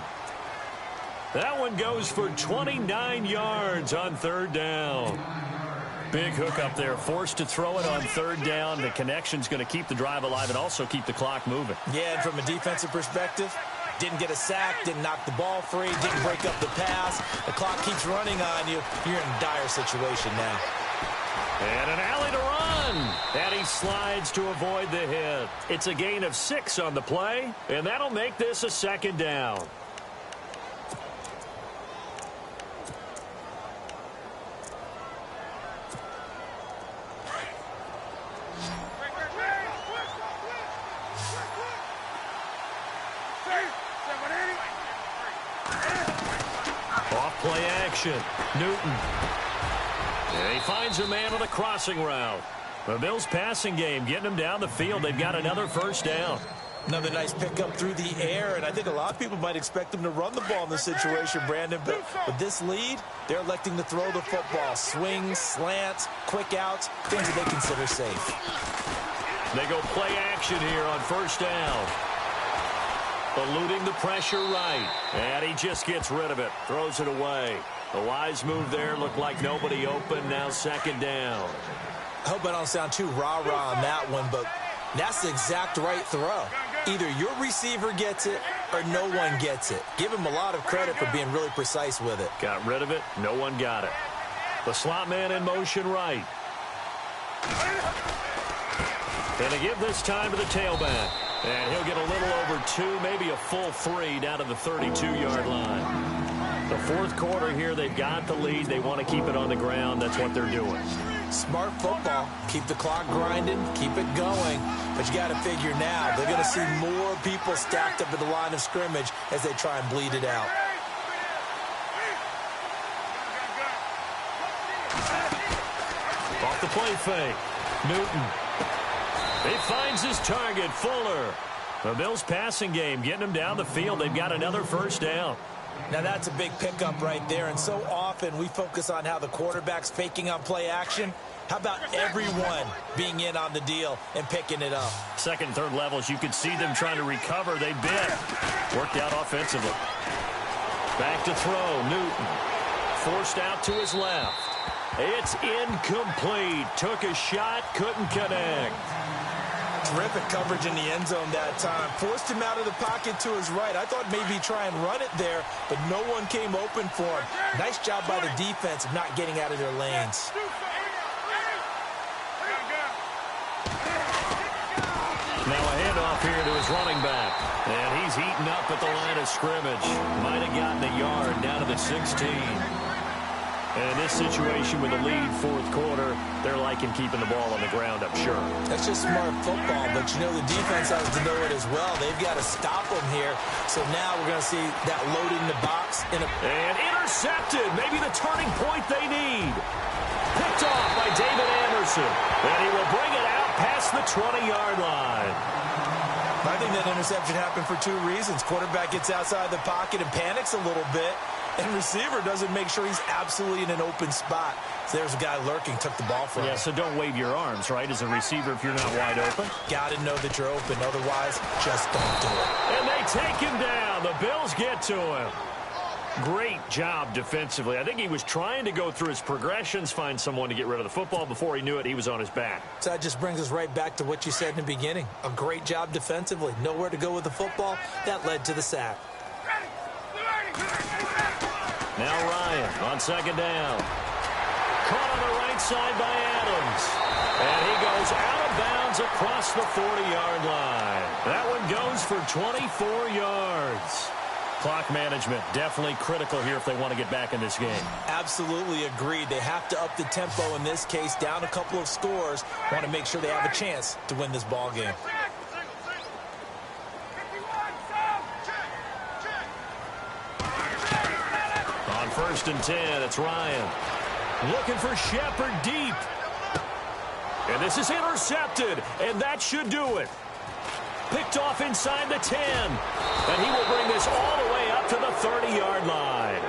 That one goes for 29 yards on 3rd down. Big hook up there, forced to throw it on 3rd down. The connection's going to keep the drive alive and also keep the clock moving. Yeah, and from a defensive perspective, didn't get a sack, didn't knock the ball free, didn't break up the pass. The clock keeps running on you. You're in a dire situation now. And an alley to run. And he slides to avoid the hit. It's a gain of 6 on the play, and that'll make this a 2nd down. action. Newton. And he finds a man on the crossing route. The Bills passing game getting them down the field. They've got another first down. Another nice pickup through the air, and I think a lot of people might expect them to run the ball in this situation, Brandon. But with this lead, they're electing to throw the football. Swings, slants, quick outs, things that they consider safe. They go play action here on first down. Eluding the pressure right. And he just gets rid of it. Throws it away. The wise move there. Looked like nobody open. Now second down. I hope I don't sound too rah-rah on that one, but that's the exact right throw. Either your receiver gets it or no one gets it. Give him a lot of credit for being really precise with it. Got rid of it. No one got it. The slot man in motion right. And they give this time to the tailback. And he'll get a little over 2, maybe a full 3 down to the 32-yard line. The fourth quarter here, they've got the lead. They want to keep it on the ground. That's what they're doing. Smart football. Keep the clock grinding. Keep it going. But you got to figure now, they're going to see more people stacked up at the line of scrimmage as they try and bleed it out. Off the play fake. Newton. He finds his target, Fuller. The Bills passing game getting them down the field. They've got another first down. Now that's a big pickup right there, and so often we focus on how the quarterback's faking on play action. How about everyone being in on the deal and picking it up? Second, third levels, you could see them trying to recover. They bit. Worked out offensively. Back to throw, Newton. Forced out to his left. It's incomplete. Took a shot, couldn't connect. Terrific coverage in the end zone that time. Forced him out of the pocket to his right. I thought maybe try and run it there, but no one came open for him. Nice job by the defense of not getting out of their lanes. Now a handoff here to his running back. And he's heating up at the line of scrimmage. Might have gotten a yard down to the 16. And in this situation with the lead fourth quarter, they're liking keeping the ball on the ground, I'm sure. That's just smart football, but you know the defense has to know it as well. They've got to stop them here. So now we're going to see that loading the box. And intercepted. Maybe the turning point they need. Picked off by David Anderson. And he will bring it out past the 20-yard line. I think that interception happened for 2 reasons. Quarterback gets outside the pocket and panics a little bit. And receiver doesn't make sure he's absolutely in an open spot. So there's a guy lurking, took the ball from him. Yeah, so don't wave your arms, right, as a receiver if you're not wide open. Got to know that you're open. Otherwise, just don't do it. And they take him down. The Bills get to him. Great job defensively. I think he was trying to go through his progressions, find someone to get rid of the football. Before he knew it, he was on his back. So that just brings us right back to what you said in the beginning. A great job defensively. Nowhere to go with the football. That led to the sack. Now Ryan on second down. Caught on the right side by Adams. And he goes out of bounds across the 40-yard line. That one goes for 24 yards. Clock management definitely critical here if they want to get back in this game. Absolutely agreed. They have to up the tempo in this case, down a couple of scores. Want to make sure they have a chance to win this ball game. On 1st and 10, it's Ryan. Looking for Shepard deep. And this is intercepted, and that should do it. Picked off inside the 10. And he will bring this all the way up to the 30-yard line.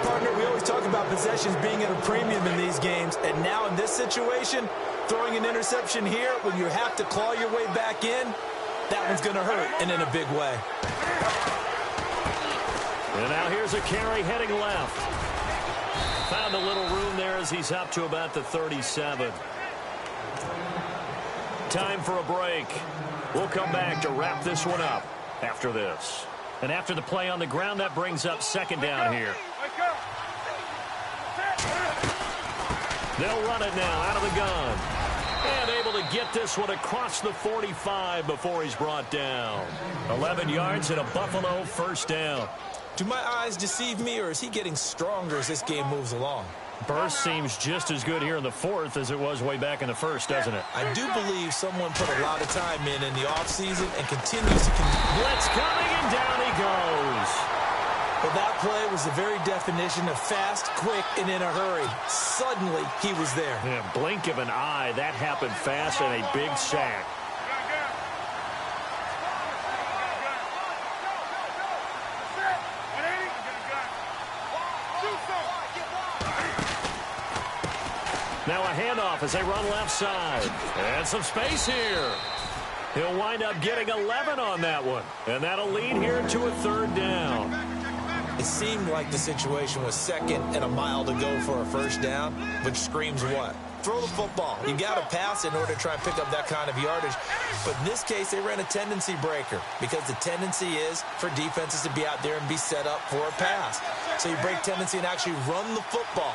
Partner, we always talk about possessions being at a premium in these games. And now in this situation, throwing an interception here when you have to claw your way back in, that one's going to hurt, and in a big way. And now here's a carry heading left. Found a little room there as he's up to about the 37. Time for a break. We'll come back to wrap this one up after this. And after the play on the ground, that brings up second down here. They'll run it now out of the gun. And able to get this one across the 45 before he's brought down. 11 yards and a Buffalo first down. Do my eyes deceive me, or is he getting stronger as this game moves along? Burst seems just as good here in the fourth as it was way back in the first, doesn't it? I do believe someone put a lot of time in the offseason and continues to... Blitz coming, and down he goes. Well, that play was the very definition of fast, quick, and in a hurry. Suddenly, he was there. Yeah, blink of an eye, that happened fast and a big sack. Now a handoff as they run left side. And some space here. He'll wind up getting 11 on that one. And that'll lead here to a third down. It seemed like the situation was second and a mile to go for a first down, which screams what? Throw the football. You got to pass in order to try and pick up that kind of yardage. But in this case, they ran a tendency breaker because the tendency is for defenses to be out there and be set up for a pass. So you break tendency and actually run the football.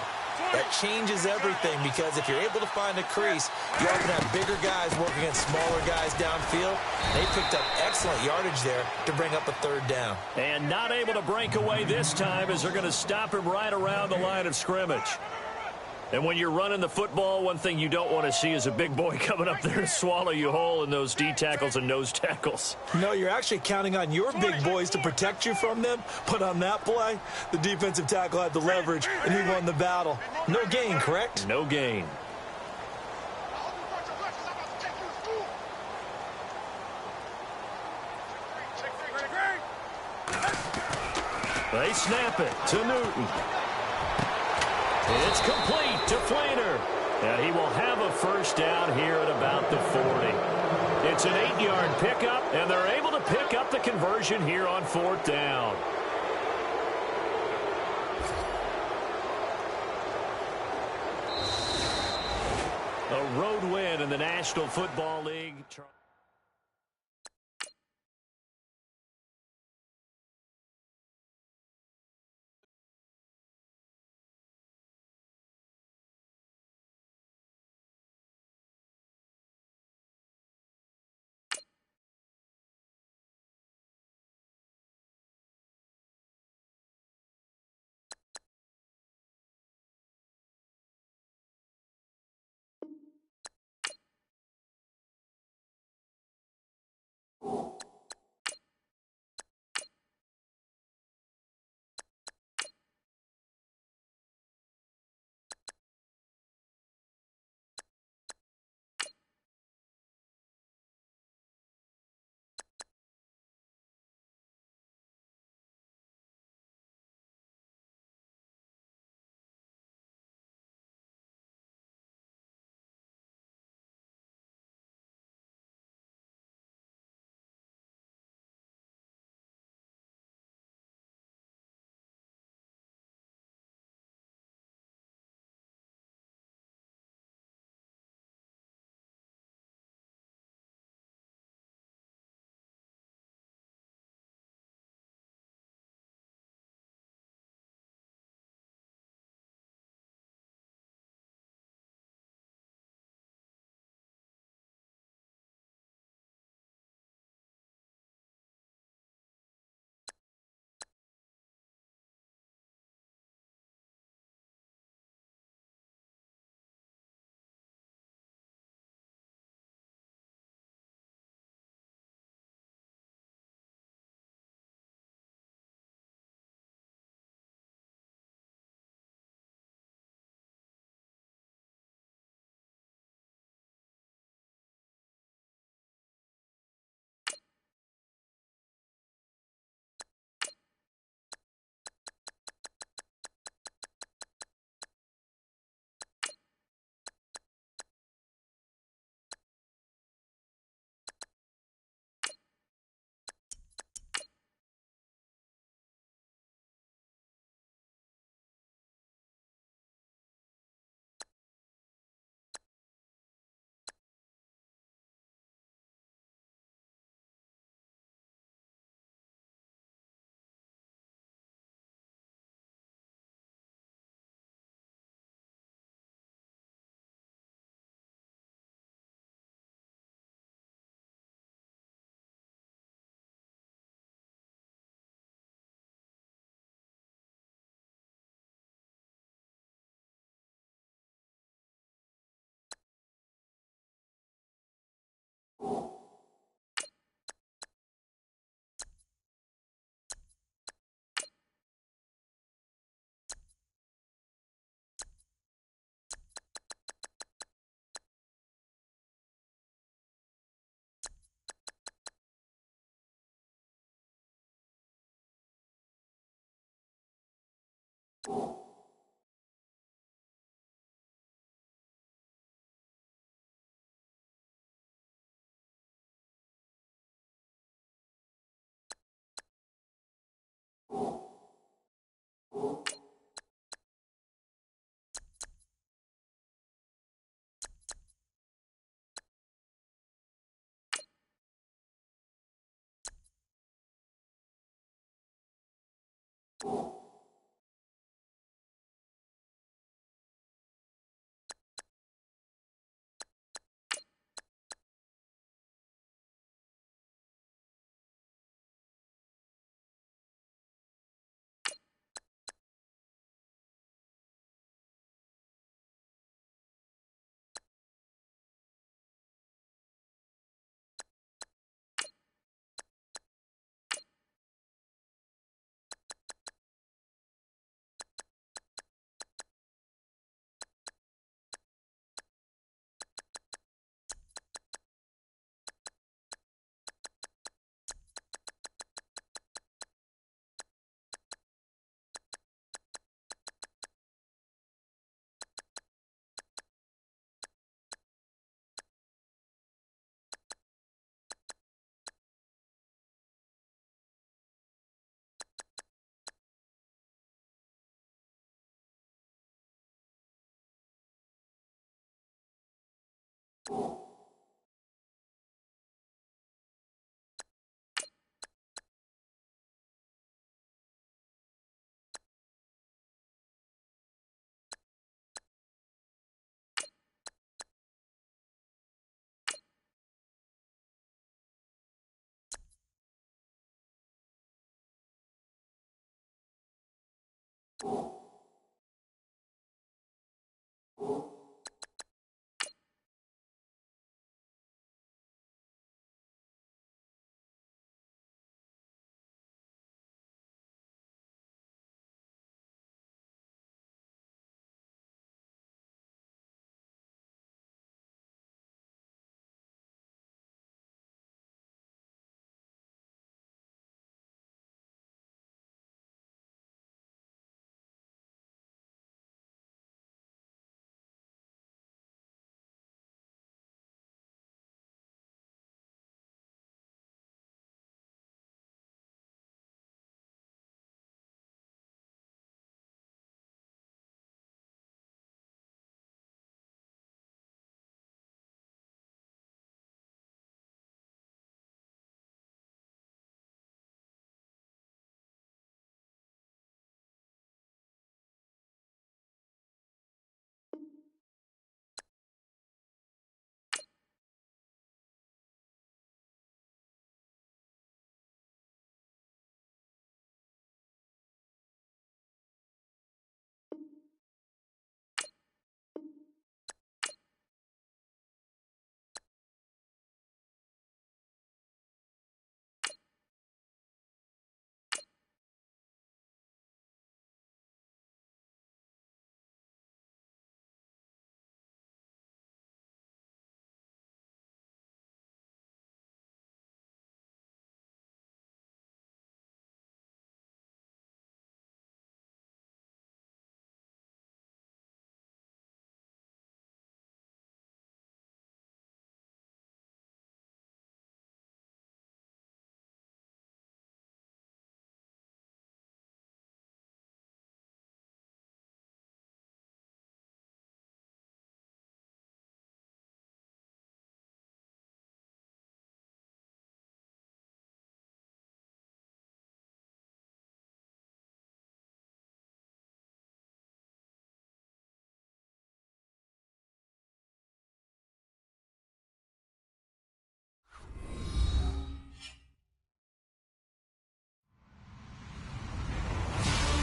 That changes everything because if you're able to find a crease, you often have bigger guys working against smaller guys downfield. They picked up excellent yardage there to bring up a third down. And not able to break away this time as they're going to stop him right around the line of scrimmage. And when you're running the football, one thing you don't want to see is a big boy coming up there to swallow you whole in those D tackles and nose tackles. No, you're actually counting on your big boys to protect you from them. But on that play, the defensive tackle had the leverage, and he won the battle. No gain, correct? No gain. They snap it to Newton. It's complete to Flainer. And he will have a first down here at about the 40. It's an 8-yard pickup, and they're able to pick up the conversion here on fourth down. A road win in the National Football League.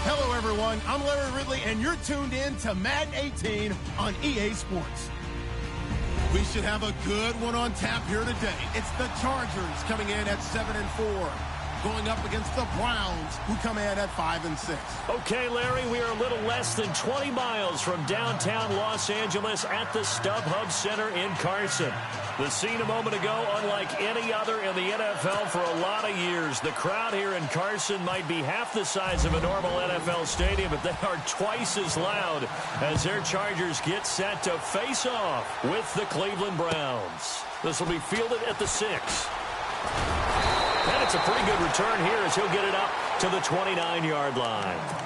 Hello, everyone. I'm Larry Ridley, and you're tuned in to Madden 18 on EA Sports. We should have a good one on tap here today. It's the Chargers coming in at 7-4. going up against the Browns, who come in at 5-6. Okay, Larry, we are a little less than 20 miles from downtown Los Angeles at the StubHub Center in Carson. The scene a moment ago, unlike any other in the NFL for a lot of years. The crowd here in Carson might be half the size of a normal NFL stadium, but they are twice as loud as their Chargers get set to face off with the Cleveland Browns. This will be fielded at the 6. And it's a pretty good return here as he'll get it up to the 29-yard line.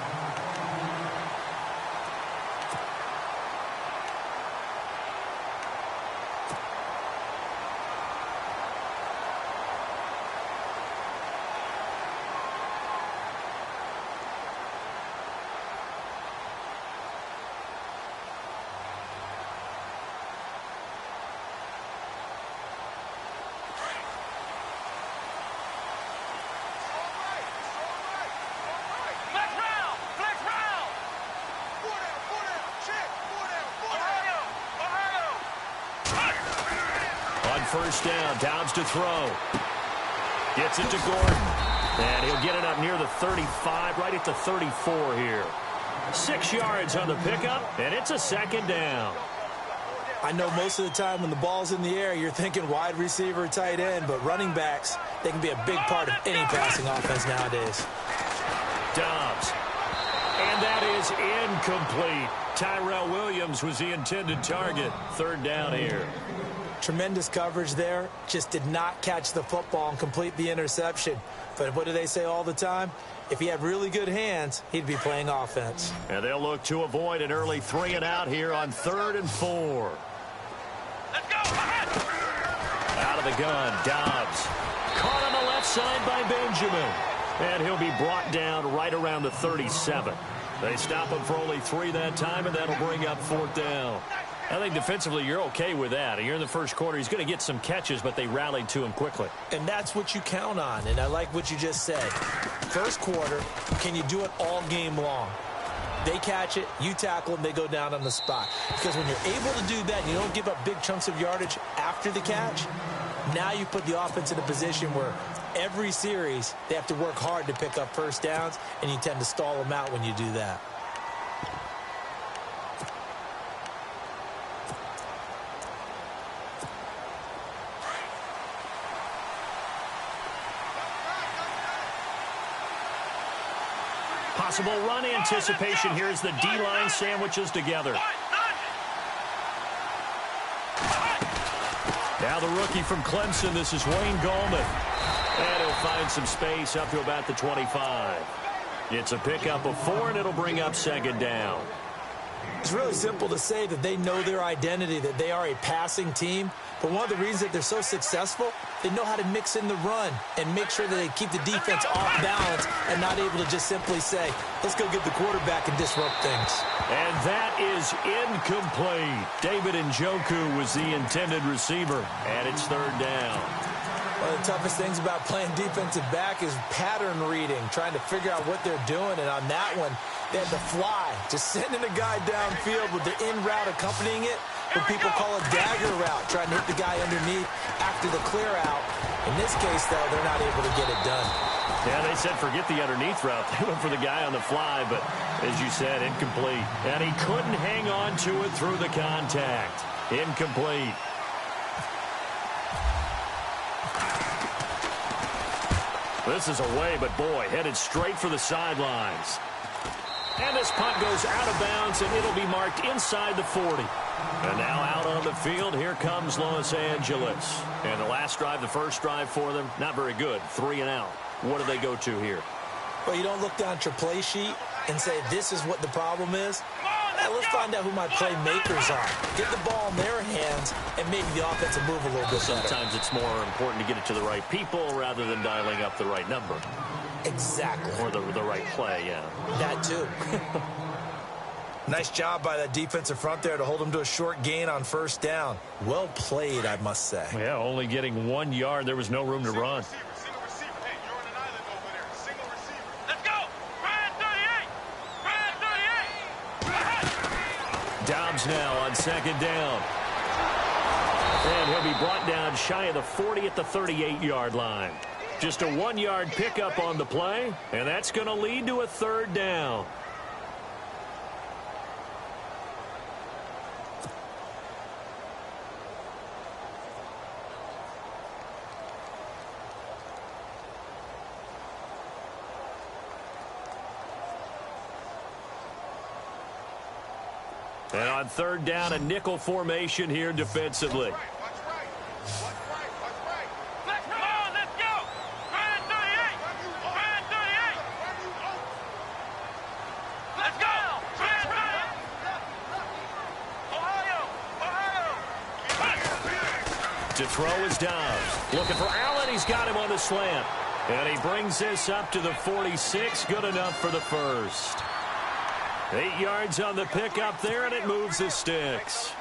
First down, Dobbs to throw. Gets it to Gordon. And he'll get it up near the 35, right at the 34 here. 6 yards on the pickup, and it's a second down. I know most of the time when the ball's in the air, you're thinking wide receiver, tight end, but running backs, they can be a big part of any passing offense nowadays. Dobbs. And that is incomplete. Tyrell Williams was the intended target. Third down here. Tremendous coverage there. Just did not catch the football and complete the interception. But what do they say all the time? If he had really good hands, he'd be playing offense. And they'll look to avoid an early 3 and out here on 3rd and 4. Let's go! Out of the gun, Dobbs. Caught on the left side by Benjamin. And he'll be brought down right around the 37. They stop him for only 3 that time, and that'll bring up 4th down. I think defensively you're okay with that. You're in the first quarter. He's going to get some catches, but they rallied to him quickly. And that's what you count on, and I like what you just said. First quarter, can you do it all game long? They catch it, you tackle them, they go down on the spot. Because when you're able to do that and you don't give up big chunks of yardage after the catch, now you put the offense in a position where every series they have to work hard to pick up first downs, and you tend to stall them out when you do that. Possible run anticipation here as the D-line sandwiches together. Now the rookie from Clemson, this is Wayne Gallman. And he'll find some space up to about the 25. It's a pickup of 4, and it'll bring up 2nd down. It's really simple to say that they know their identity, that they are a passing team. But one of the reasons that they're so successful, they know how to mix in the run and make sure that they keep the defense off balance and not able to just simply say, let's go get the quarterback and disrupt things. And that is incomplete. David Njoku was the intended receiver, and it's 3rd down. One of the toughest things about playing defensive back is pattern reading, trying to figure out what they're doing. And on that one, they had to fly, just sending a guy downfield with the in route accompanying it, what people call a dagger route, trying to hit the guy underneath after the clear out. In this case, though, they're not able to get it done. Yeah, they said forget the underneath route. They went for the guy on the fly, but as you said, incomplete. And he couldn't hang on to it through the contact. Incomplete. This is away, but boy, headed straight for the sidelines. And this punt goes out of bounds, and it'll be marked inside the 40. And now out on the field, here comes Los Angeles. And the last drive, the first drive for them, not very good. 3 and out. What do they go to here? Well, you don't look down at your play sheet and say, this is what the problem is. Let's find out who my playmakers are. Get the ball in their hands and maybe the offense will move a little bit better. Sometimes it's more important to get it to the right people rather than dialing up the right number. Exactly. Or the right play, yeah. That too. Nice job by that defensive front there to hold them to a short gain on first down. Well played, I must say. Yeah, only getting 1 yard. There was no room to run. Dobbs now on 2nd down. And he'll be brought down shy of the 40 at the 38-yard line. Just a 1-yard pickup on the play, and that's going to lead to a third down. And on third down, a nickel formation here defensively. To throw is Dobbs. Looking for Allen. He's got him on the slant. And he brings this up to the 46. Good enough for the first. 8 yards on the pickup there, and it moves the sticks.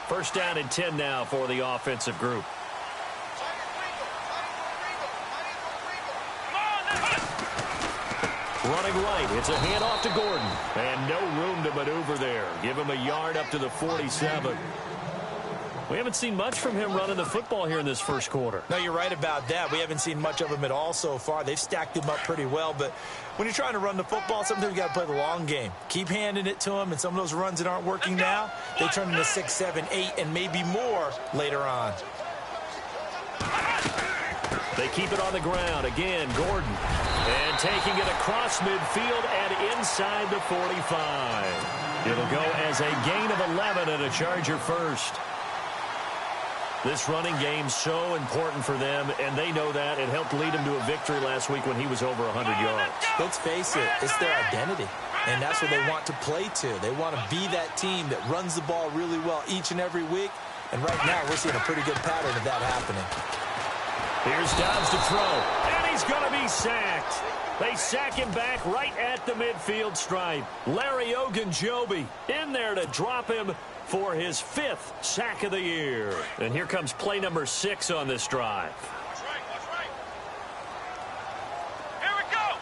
First down and 10 now for the offensive group. Running right. It's a handoff to Gordon. And no room to maneuver there. Give him a yard up to the 47. We haven't seen much from him running the football here in this first quarter. No, you're right about that. We haven't seen much of him at all so far. They've stacked him up pretty well. But when you're trying to run the football, sometimes you got to play the long game. Keep handing it to him, and some of those runs that aren't working now, they turn into 6, 7, 8, and maybe more later on. They keep it on the ground. Again, Gordon. And taking it across midfield and inside the 45. It'll go as a gain of 11 and a Charger first. This running game's so important for them, and they know that. It helped lead them to a victory last week when he was over 100 yards. Let's face it, it's their identity, and that's what they want to play to. They want to be that team that runs the ball really well each and every week, and right now we're seeing a pretty good pattern of that happening. Here's Dobbs to throw, and he's going to be sacked. They sack him back right at the midfield stripe. Larry Ogunjobi in there to drop him for his 5th sack of the year. And here comes play number 6 on this drive. Watch right. Here we go.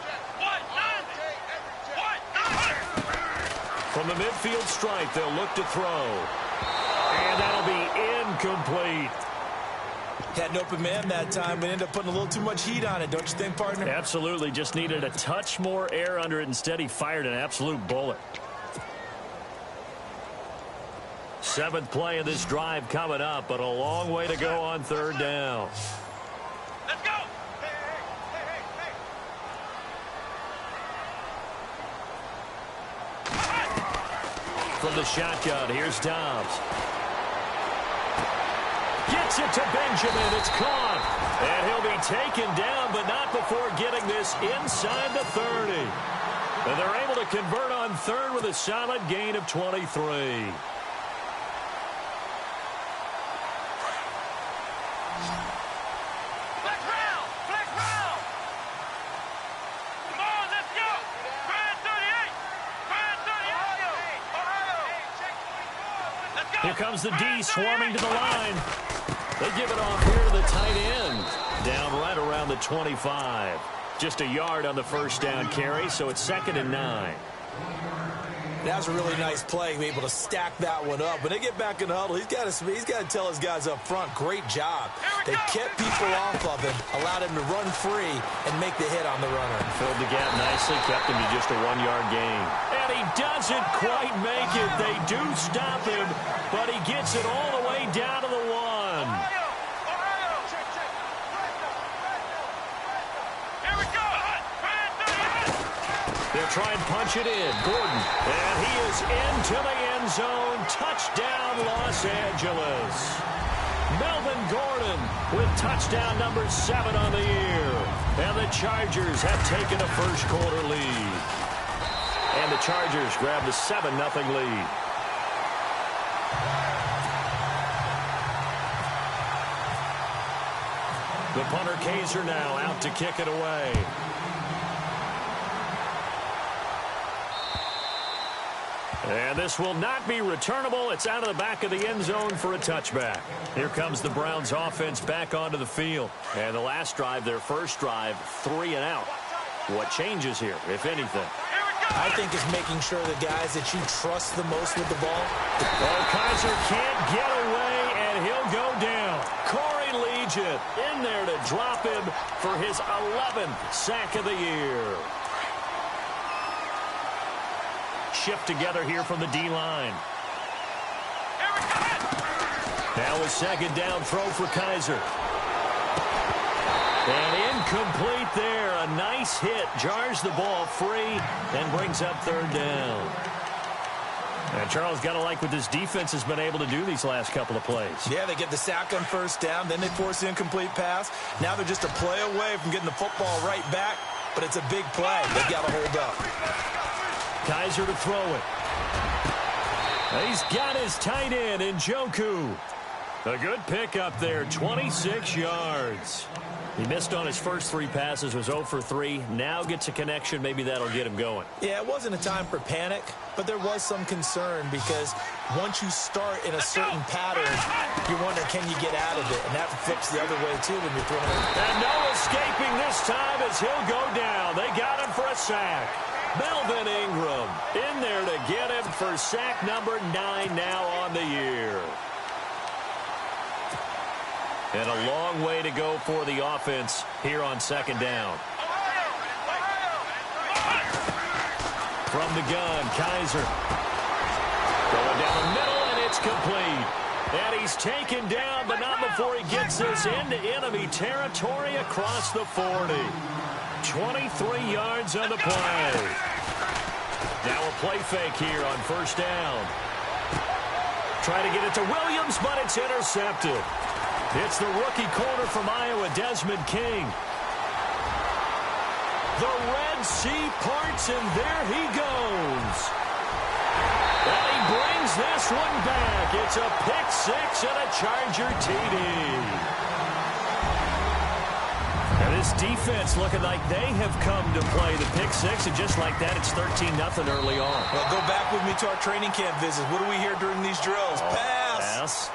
From the midfield stripe, they'll look to throw. And that'll be incomplete. Had an open man that time, but ended up putting a little too much heat on it, don't you think, partner? Absolutely. Just needed a touch more air under it. Instead, he fired an absolute bullet. 7th play of this drive coming up, but a long way to go on third down. Let's go. From the shotgun, here's Dobbs. Gets it to Benjamin. It's caught. And he'll be taken down, but not before getting this inside the 30. And they're able to convert on third with a solid gain of 23. Here comes the D swarming to the line. They give it off here to the tight end. Down right around the 25. Just a yard on the first down carry, so it's 2nd and 9. That was a really nice play, be able to stack that one up. When they get back in the huddle, he's got to tell his guys up front, great job. They kept people off of him, allowed him to run free and make the hit on the runner. Filled the gap nicely, kept him to just a 1-yard gain. And he doesn't quite make it. They do stop him, but he gets it all the way down to the 1. They'll try and punch it in. Gordon. And he is into the end zone. Touchdown, Los Angeles. Melvin Gordon with touchdown number 7 on the year. And the Chargers have taken a first quarter lead. And the Chargers grab the 7-0 lead. The punter Kaiser now out to kick it away. And this will not be returnable. It's out of the back of the end zone for a touchback. Here comes the Browns offense back onto the field. And the last drive, their first drive, 3 and out. What changes here, if anything? I think it's making sure the guys that you trust the most with the ball. Oh, Kaiser can't get away, and he'll go down. Corey Legion in there to drop him for his 11th sack of the year. Shift together here from the D-line. Now a second down throw for Kaiser. And incomplete there. A nice hit. Jars the ball free and brings up third down. And Charles, got to like what this defense has been able to do these last couple of plays. Yeah, they get the sack on first down. Then they force the incomplete pass. Now they're just a play away from getting the football right back. But it's a big play. They've got to hold up. Kaiser to throw it. He's got his tight end in Njoku. A good pickup there, 26 yards. He missed on his first 3 passes, was 0 for 3. Now gets a connection. Maybe that'll get him going. Yeah, it wasn't a time for panic, but there was some concern because once you start in a certain pattern, you wonder, can you get out of it? And that flips the other way, too, when you're throwing it. And no escaping this time as he'll go down. They got him for a sack. Melvin Ingram in there to get him for sack number 9 now on the year. And a long way to go for the offense here on second down. From the gun, Kaiser. Going down the middle, and it's complete. And he's taken down, but not before he gets this into enemy territory across the 40. 23 yards on the play. Now a play fake here on first down. Try to get it to Williams, but it's intercepted. It's the rookie corner from Iowa, Desmond King. The Red Sea parts, and there he goes. And he brings this one back. It's a pick six and a Charger TD. And this defense looking like they have come to play the pick six, and just like that, it's 13-0 early on. Well, go back with me to our training camp visits. What do we hear during these drills? Pass.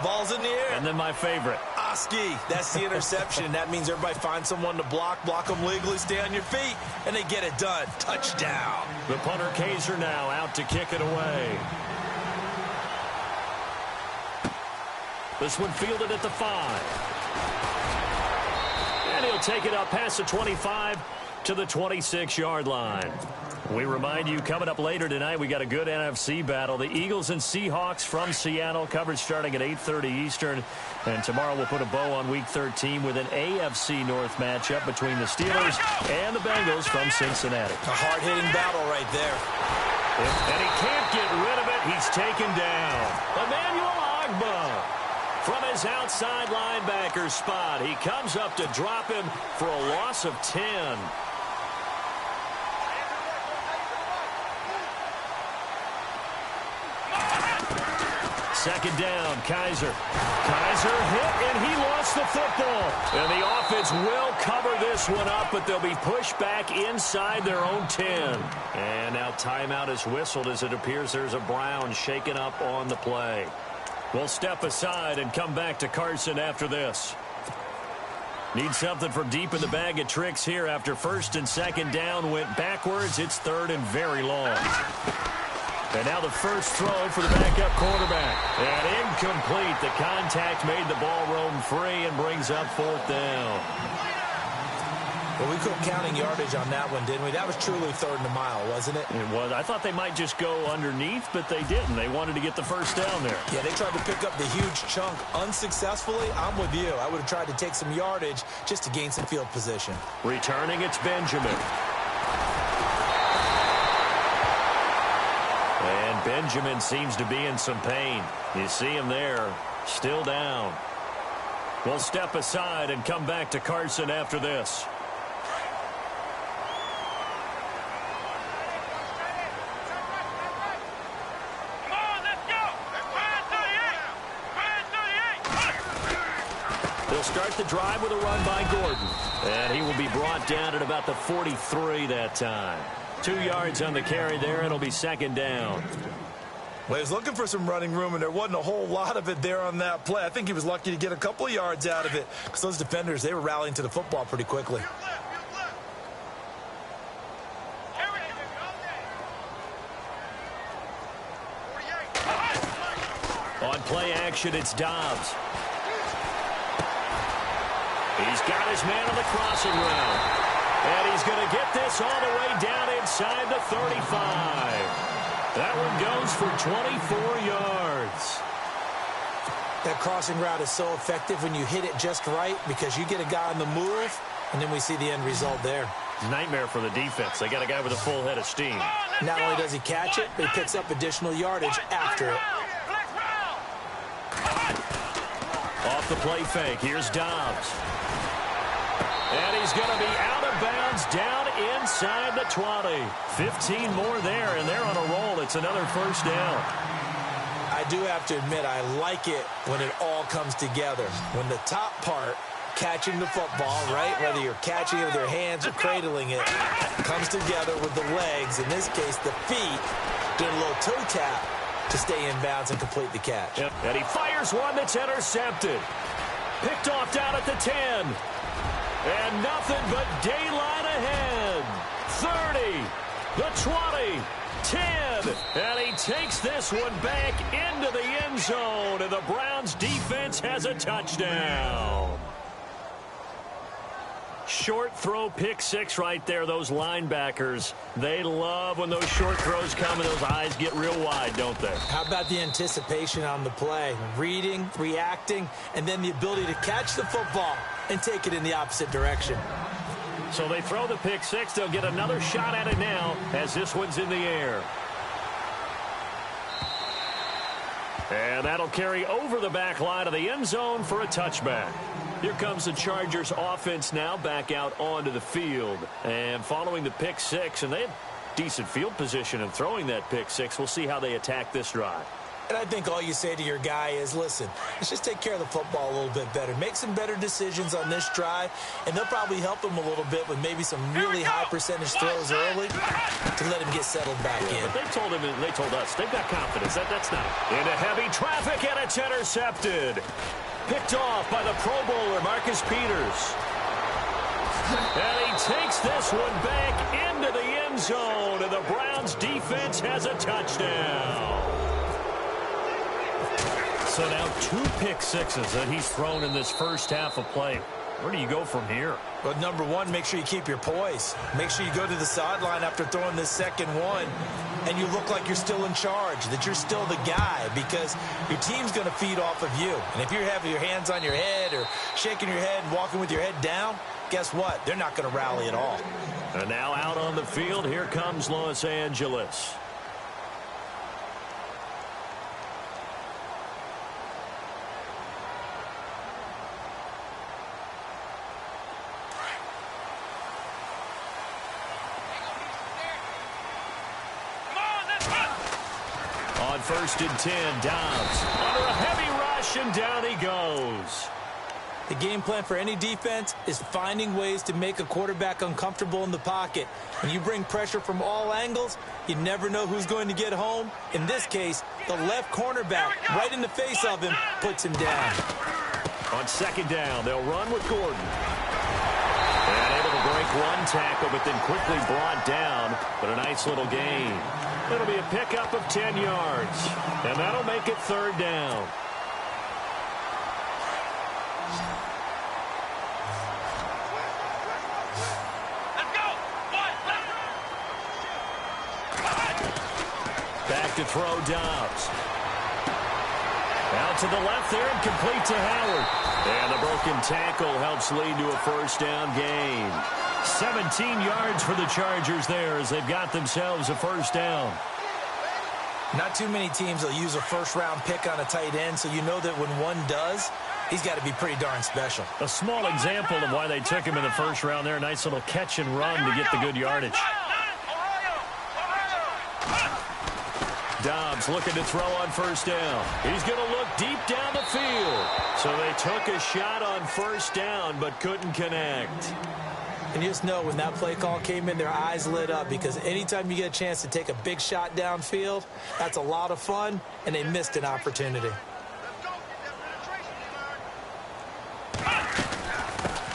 Ball's in the air. And then my favorite. Oski. That's the interception. That means everybody finds someone to block them legally, stay on your feet, and they get it done. Touchdown. The punter Kaiser now out to kick it away. This one fielded at the 5. And he'll take it up past the 25 to the 26-yard line. We remind you, coming up later tonight, we got a good NFC battle. The Eagles and Seahawks from Seattle, coverage starting at 8:30 Eastern. And tomorrow we'll put a bow on Week 13 with an AFC North matchup between the Steelers and the Bengals from Cincinnati. A hard-hitting battle right there. And he can't get rid of it. He's taken down. Emmanuel Ogbah from his outside linebacker spot. He comes up to drop him for a loss of 10. Second down, Kaiser. Kaiser hit, and he lost the football. And the offense will cover this one up, but they'll be pushed back inside their own 10. And now timeout is whistled as it appears there's a Brown shaken up on the play. We'll step aside and come back to Carson after this. Need something from deep in the bag of tricks here after first and second down went backwards. It's third and very long. And now the first throw for the backup quarterback. And incomplete. The contact made the ball roam free and brings up fourth down. Well, we quit counting yardage on that one, didn't we? That was truly third and a mile, wasn't it? It was. I thought they might just go underneath, but they didn't. They wanted to get the first down there. Yeah, they tried to pick up the huge chunk unsuccessfully. I'm with you. I would have tried to take some yardage just to gain some field position. Returning, it's Benjamin. And Benjamin seems to be in some pain. You see him there, still down. We'll step aside and come back to Carson after this. Come on, let's go. They'll start the drive with a run by Gordon. And he will be brought down at about the 43 that time. 2 yards on the carry there. It'll be second down. Well, he was looking for some running room, and there wasn't a whole lot of it there on that play. I think he was lucky to get a couple of yards out of it because those defenders, they were rallying to the football pretty quickly. On play action, it's Dobbs. He's got his man on the crossing route. And he's going to get this all the way down inside the 35. That one goes for 24 yards. That crossing route is so effective when you hit it just right because you get a guy on the move, and then we see the end result there. Nightmare for the defense. They got a guy with a full head of steam. Not only does he catch it, but he picks up additional yardage after it. Off the play fake, here's Dobbs. And he's going to be out of bounds down inside the 20. 15 more there, and they're on a roll. It's another first down. I do have to admit, I like it when it all comes together. When the top part, catching the football, right, whether you're catching it with your hands or cradling it, comes together with the legs, in this case the feet, doing a little toe tap to stay in bounds and complete the catch. Yep. And he fires one that's intercepted. Picked off down at the 10. And nothing but daylight ahead. 30, the 20, 10. And he takes this one back into the end zone. And the Browns defense has a touchdown. Short throw, pick six right there. Those linebackers, they love when those short throws come and those eyes get real wide, don't they? How about the anticipation on the play? Reading, reacting, and then the ability to catch the football and take it in the opposite direction. So they throw the pick six. They'll get another shot at it now as this one's in the air. And that'll carry over the back line of the end zone for a touchback. Here comes the Chargers offense now back out onto the field. And following the pick six, and they have decent field position in throwing that pick six. We'll see how they attack this drive. And I think all you say to your guy is, listen, let's just take care of the football a little bit better. Make some better decisions on this drive, and they'll probably help him a little bit with maybe some really high percentage throws early to let him get settled back in. But they told him, and they told us, they've got confidence. That's not into heavy traffic, and it's intercepted. Picked off by the Pro Bowler, Marcus Peters. And he takes this one back into the end zone, and the Browns defense has a touchdown. So now 2 pick sixes that he's thrown in this first half of play. Where do you go from here? Well, number one, make sure you keep your poise. Make sure you go to the sideline after throwing this second one, and you look like you're still in charge, that you're still the guy, because your team's going to feed off of you. And if you're having your hands on your head or shaking your head and walking with your head down, guess what? They're not going to rally at all. And now out on the field, here comes Los Angeles. On 1st and 10, Dobbs under a heavy rush, and down he goes. The game plan for any defense is finding ways to make a quarterback uncomfortable in the pocket. When you bring pressure from all angles, you never know who's going to get home. In this case, the left cornerback, right in the face of him, puts him down. On 2nd down, they'll run with Gordon. And able to break one tackle, but then quickly brought down. But a nice little gain. It'll be a pickup of 10 yards. And that'll make it 3rd down. Back to throw, Dobbs. Out to the left there and complete to Howard. And the broken tackle helps lead to a 1st down gain. 17 yards for the Chargers there as they've got themselves a 1st down. Not too many teams will use a first-round pick on a tight end, so you know that when one does, he's got to be pretty darn special. A small example of why they took him in the 1st round there. A nice little catch and run to get the good yardage. Dobbs looking to throw on 1st down. He's going to look deep down the field. So they took a shot on 1st down but couldn't connect. And just know when that play call came in, their eyes lit up, because anytime you get a chance to take a big shot downfield, that's a lot of fun, and they missed an opportunity.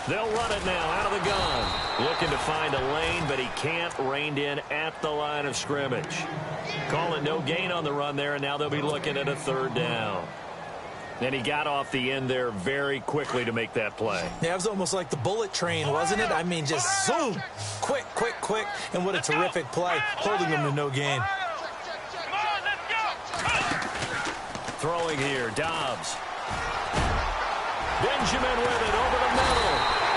They'll run it now out of the gun. Looking to find a lane, but he can't. Reined in at the line of scrimmage. Call it no gain on the run there, and now they'll be looking at a 3rd down. And he got off the end there very quickly to make that play. Yeah, it was almost like the bullet train, wasn't it? I mean, just zoom. Quick, quick, quick. And what a terrific play, holding them to no gain. Throwing here, Dobbs. Benjamin with it over the middle.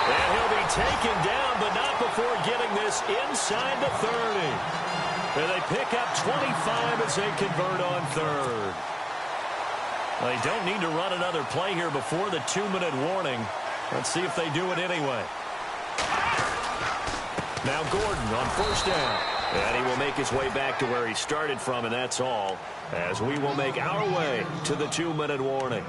And he'll be taken down, but not before getting this inside the 30. And they pick up 25 as they convert on third. Well, they don't need to run another play here before the 2-minute warning. Let's see if they do it anyway. Now Gordon on first down. And he will make his way back to where he started from, and that's all, as we will make our way to the 2-minute warning.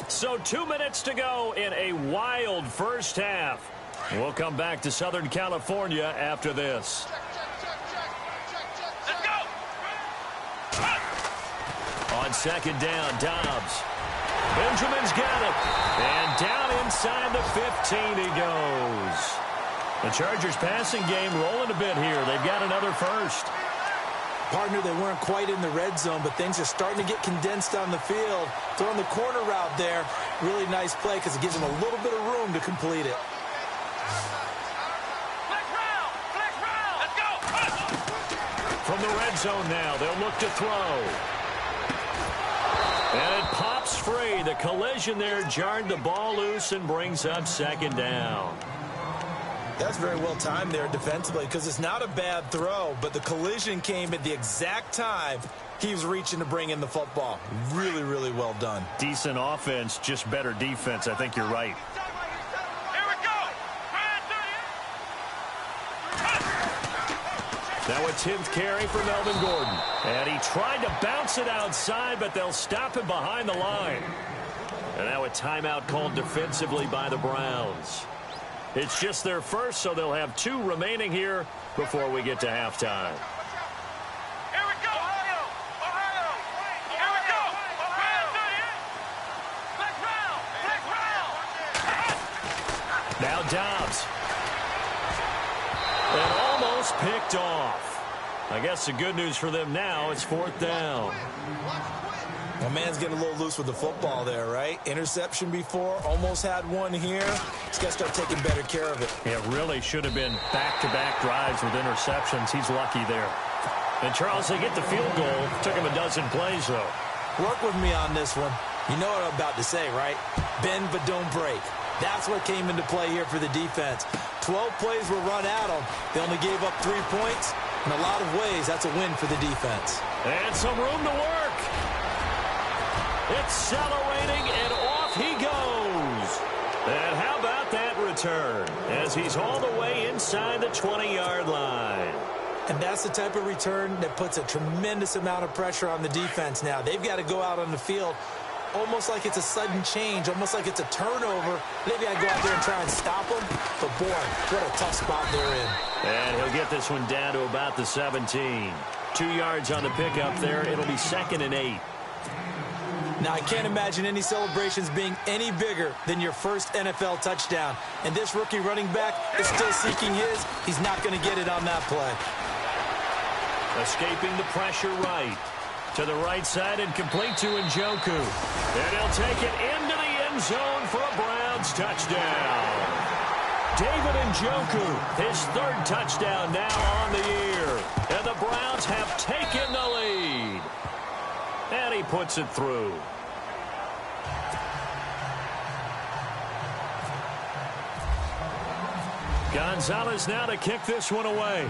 So 2 minutes to go in a wild first half. We'll come back to Southern California after this. On second down, Dobbs. Benjamin's got it. And down inside the 15 he goes. The Chargers passing game rolling a bit here. They've got another first. Partner, they weren't quite in the red zone, but things are starting to get condensed on the field. Throwing the corner route there. Really nice play because it gives them a little bit of room to complete it. Let's go. From the red zone now, they'll look to throw. And it pops free. The collision there jarred the ball loose and brings up second down. That's very well timed there defensively because it's not a bad throw, but the collision came at the exact time he was reaching to bring in the football. Really, really well done. Decent offense, just better defense. I think you're right. Here we go. Now a 10th carry for Melvin Gordon. And he tried to bounce it outside, but they'll stop him behind the line. And now a timeout called defensively by the Browns. It's just their first, so they'll have 2 remaining here before we get to halftime. Here we go. Ohio. Here we go. Black round. Now Dobbs. And almost picked off. I guess the good news for them now, it's 4th down. My man's getting a little loose with the football there, right? Interception before, almost had one here. He's got to start taking better care of it. It really should have been back-to-back drives with interceptions. He's lucky there. And Charles, they get the field goal. Took him a dozen plays, though. Work with me on this one. You know what I'm about to say, right? Bend but don't break. That's what came into play here for the defense. 12 plays were run at them. They only gave up 3 points. In a lot of ways, that's a win for the defense. And some room to work. Accelerating, and off he goes. And how about that return as he's all the way inside the 20-yard line. And that's the type of return that puts a tremendous amount of pressure on the defense now. They've got to go out on the field almost like it's a sudden change, almost like it's a turnover. They've got to go out there and try and stop them. But, boy, what a tough spot they're in. And he'll get this one down to about the 17. 2 yards on the pickup there. It'll be 2nd and 8. Now, I can't imagine any celebrations being any bigger than your first NFL touchdown. And this rookie running back is still seeking his. He's not going to get it on that play. Escaping the pressure right. To the right side and complete to Njoku. And he'll take it into the end zone for a Browns touchdown. David Njoku, his 3rd touchdown now on the year. And the Browns have taken the lead. And he puts it through. Gonzalez now to kick this one away.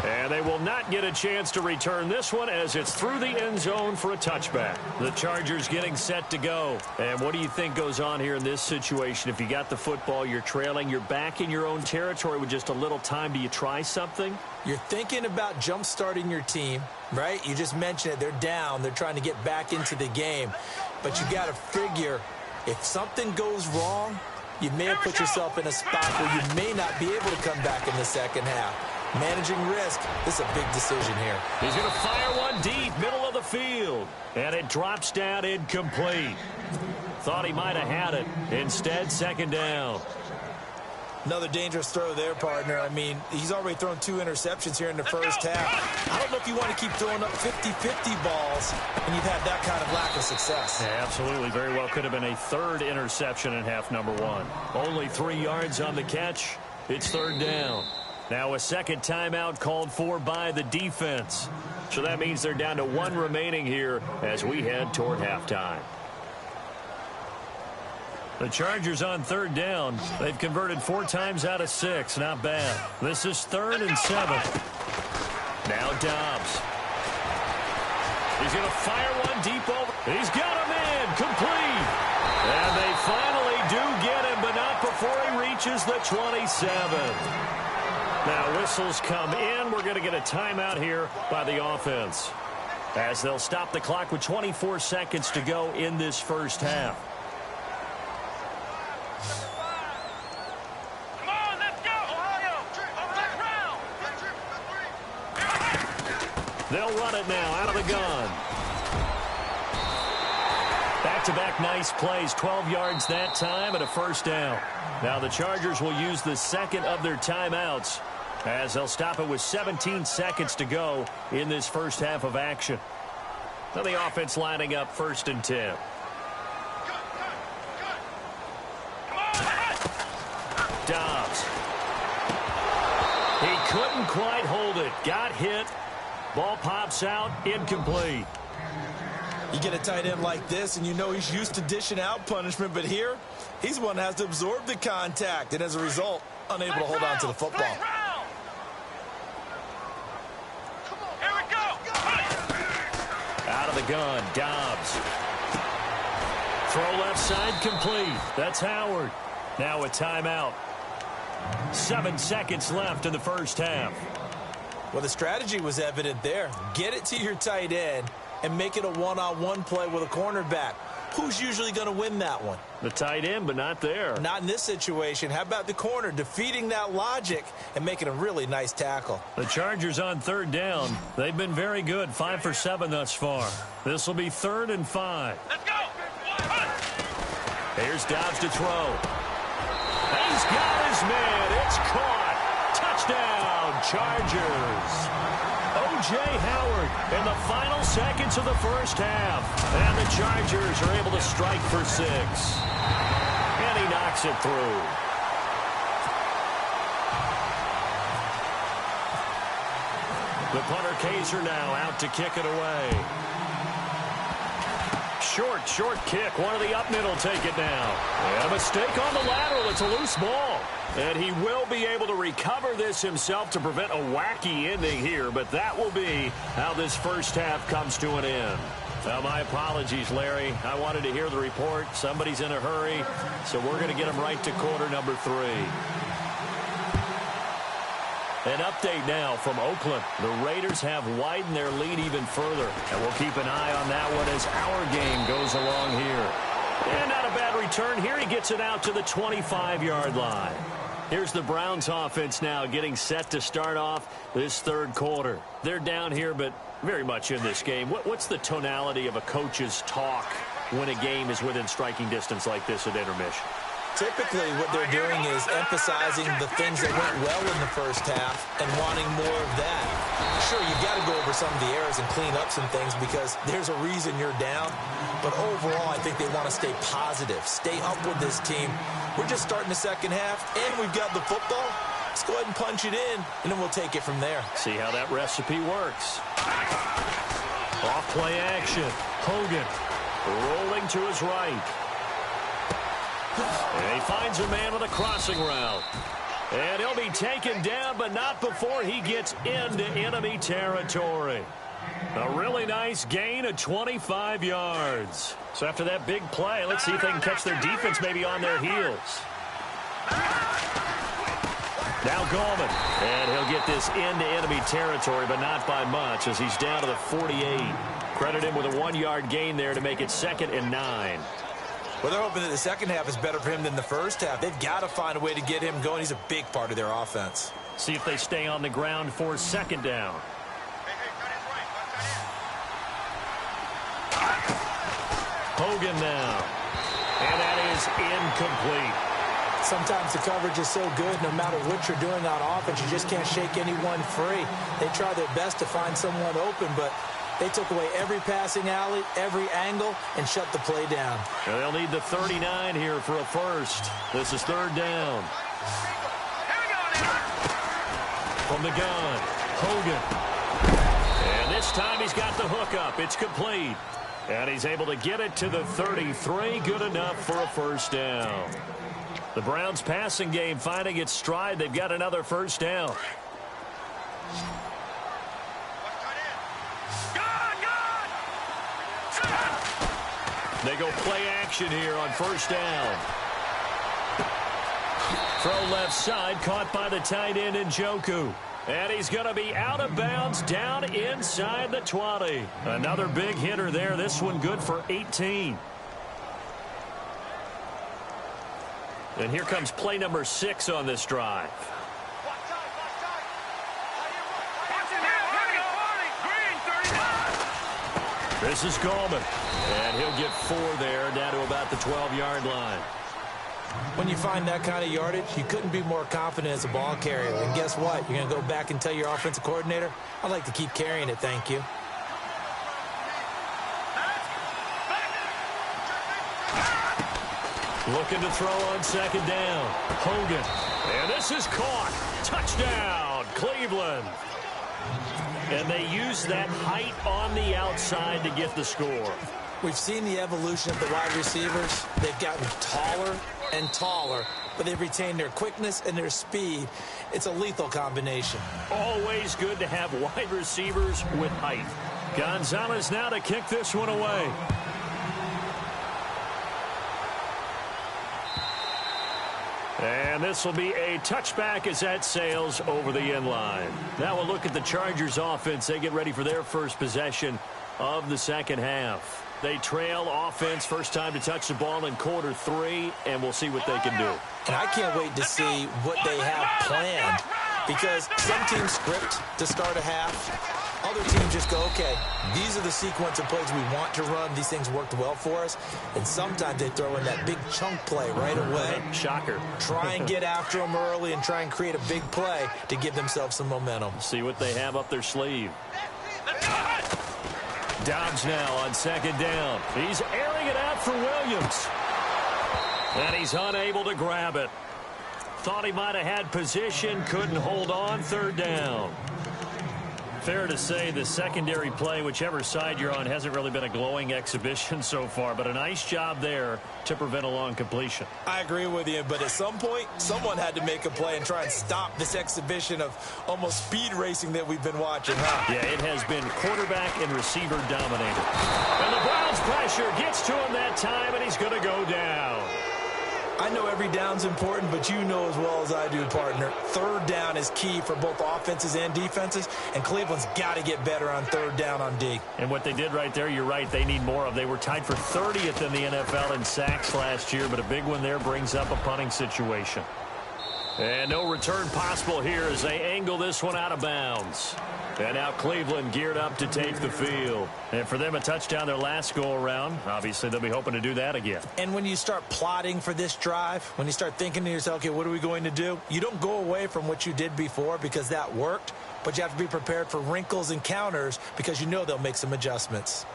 And they will not get a chance to return this one as it's through the end zone for a touchback. The Chargers getting set to go. And what do you think goes on here in this situation? If you got the football, you're trailing, you're back in your own territory with just a little time. Do you try something? You're thinking about jump-starting your team, right? You just mentioned it. They're down. They're trying to get back into the game. But you got to figure if something goes wrong, you may have put yourself in a spot where you may not be able to come back in the second half. Managing risk, this is a big decision here. He's going to fire one deep, middle of the field. And it drops down incomplete. Thought he might have had it. Instead, 2nd down. Another dangerous throw there, partner. I mean, he's already thrown 2 interceptions here in the first half. I don't know if you want to keep throwing up 50-50 balls and you've had that kind of lack of success. Yeah, absolutely. Very well could have been a 3rd interception in half number 1. Only 3 yards on the catch. It's 3rd down. Now a 2nd timeout called for by the defense. So that means they're down to 1 remaining here as we head toward halftime. The Chargers on 3rd down. They've converted 4 times out of 6. Not bad. This is 3rd and 7. Now Dobbs. He's going to fire one deep over. He's got him in. Complete. And they finally do get him, but not before he reaches the 27. Now whistles come in. We're going to get a timeout here by the offense, as they'll stop the clock with 24 seconds to go in this first half. They'll run it now out of the gun. Back-to-back nice plays, 12 yards that time and a 1st down. Now the Chargers will use the 2nd of their timeouts, as they'll stop it with 17 seconds to go in this first half of action. Now the offense lining up 1st and 10. Dobbs. He couldn't quite hold it. Got hit. Ball pops out, incomplete. You get a tight end like this, and you know he's used to dishing out punishment, but here, he's the one that has to absorb the contact, and as a result, unable to hold on to the football. Here we go. Out of the gun, Dobbs. Throw left side, complete. That's Howard. Now a timeout. 7 seconds left in the first half. Well, the strategy was evident there. Get it to your tight end and make it a one-on-one play with a cornerback. Who's usually going to win that one? The tight end, but not there. Not in this situation. How about the corner defeating that logic and making a really nice tackle? The Chargers on 3rd down. They've been very good, 5 for 7 thus far. This will be 3rd and 5. Let's go. Here's Dobbs to throw. He's got his man. It's caught. Touchdown, Chargers. O.J. Howard in the final seconds of the first half. And the Chargers are able to strike for 6. And he knocks it through. The punter Kaiser now out to kick it away. Short kick. One of the up mid will take it now. And a mistake on the lateral. It's a loose ball. And he will be able to recover this himself to prevent a wacky ending here. But that will be how this first half comes to an end. Now, my apologies, Larry. I wanted to hear the report. Somebody's in a hurry. So we're going to get him right to quarter number 3. An update now from Oakland. The Raiders have widened their lead even further. And we'll keep an eye on that one as our game goes along here. And not a bad return here. He gets it out to the 25-yard line. Here's the Browns offense now getting set to start off this 3rd quarter. They're down here, but very much in this game. What's the tonality of a coach's talk when a game is within striking distance like this at intermission? Typically, what they're doing is emphasizing the things that went well in the first half and wanting more of that. Sure, you've got to go over some of the errors and clean up some things because there's a reason you're down. But overall, I think they want to stay positive, stay up with this team. We're just starting the second half, and we've got the football. Let's go ahead and punch it in, and then we'll take it from there. See how that recipe works. Off play action. Hogan rolling to his right. And he finds a man with a crossing route. And he'll be taken down, but not before he gets into enemy territory. A really nice gain of 25 yards. So after that big play, let's see if they can catch their defense maybe on their heels. Now Gallman. And he'll get this into enemy territory, but not by much as he's down to the 48. Credit him with a 1-yard gain there to make it 2nd and 9. Well, they're hoping that the second half is better for him than the first half. They've got to find a way to get him going. He's a big part of their offense. See if they stay on the ground for 2nd down. Hogan now. And that is incomplete. Sometimes the coverage is so good, no matter what you're doing on offense, you just can't shake anyone free. They try their best to find someone open, but they took away every passing alley, every angle, and shut the play down. They'll need the 39 here for a first. This is third down. From the gun, Hogan. And this time he's got the hook up. It's complete. And he's able to get it to the 33. Good enough for a first down. The Browns' passing game finding its stride. They've got another first down. They go play action here on first down. Throw left side, caught by the tight end Njoku. And he's going to be out of bounds down inside the 20. Another big hitter there. This one good for 18. And here comes play number 6 on this drive. This is Gallman. And he'll get 4 there, down to about the 12-yard line. When you find that kind of yardage, you couldn't be more confident as a ball carrier. And guess what? You're going to go back and tell your offensive coordinator, I'd like to keep carrying it, thank you. Looking to throw on second down. Hogan. And this is caught. Touchdown, Cleveland. And they use that height on the outside to get the score. We've seen the evolution of the wide receivers. They've gotten taller and taller, but they've retained their quickness and their speed. It's a lethal combination. Always good to have wide receivers with height. Gonzalez now to kick this one away. And this will be a touchback as that sails over the end line. Now we'll look at the Chargers offense. They get ready for their first possession of the second half. They trail offense, first time to touch the ball in quarter 3, and we'll see what they can do. And I can't wait to see what they have planned, because some teams script to start a half. Other teams just go, okay, these are the sequence of plays we want to run. These things worked well for us. And sometimes they throw in that big chunk play right away. Shocker. Try and get after them early and try and create a big play to give themselves some momentum. See what they have up their sleeve. Dobbs now on second down. He's airing it out for Williams. And he's unable to grab it. Thought he might have had position, couldn't hold on, third down. Fair to say the secondary play, whichever side you're on, hasn't really been a glowing exhibition so far, but a nice job there to prevent a long completion. I agree with you, but at some point, someone had to make a play and try and stop this exhibition of almost speed racing that we've been watching, huh? Yeah, it has been quarterback and receiver dominated. And the Browns pressure gets to him that time, and he's going to go down. I know every down's important, but you know as well as I do, partner, third down is key for both offenses and defenses, and Cleveland's got to get better on third down on D. And what they did right there, you're right, they need more of. They were tied for 30th in the NFL in sacks last year, but a big one there brings up a punting situation. And no return possible here as they angle this one out of bounds. And now Cleveland geared up to take the field. And for them, a touchdown their last go-around. Obviously, they'll be hoping to do that again. And when you start plotting for this drive, when you start thinking to yourself, okay, what are we going to do? You don't go away from what you did before because that worked, but you have to be prepared for wrinkles and counters because you know they'll make some adjustments.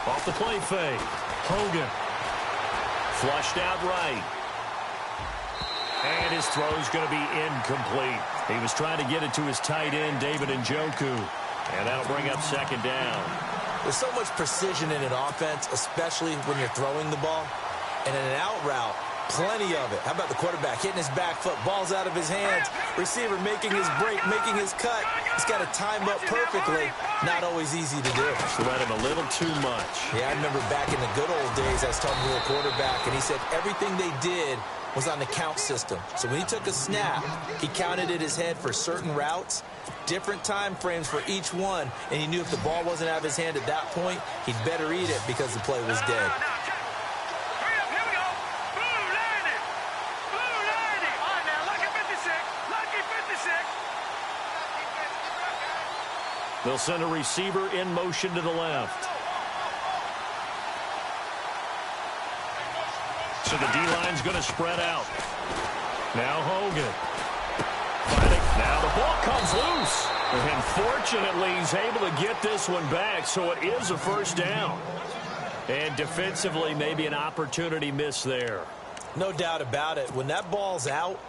Off the play fake. Hogan. Flushed out right. And his throw's going to be incomplete. He was trying to get it to his tight end, David Njoku. And that'll bring up second down. There's so much precision in an offense, especially when you're throwing the ball. And in an out route, plenty of it. How about the quarterback hitting his back foot, ball's out of his hands, receiver making his break, making his cut. He's got to time up perfectly. Not always easy to do. Let him a little too much. Yeah, I remember back in the good old days, I was talking to a quarterback, and he said everything they did was on the count system. So when he took a snap, he counted in his head for certain routes, different time frames for each one, and he knew if the ball wasn't out of his hand at that point, he'd better eat it because the play was dead. They'll send a receiver in motion to the left. So the D-line's going to spread out. Now Hogan. Fighting. Now the ball comes loose. And fortunately, he's able to get this one back, so it is a first down. And defensively, maybe an opportunity miss there. No doubt about it. When that ball's out,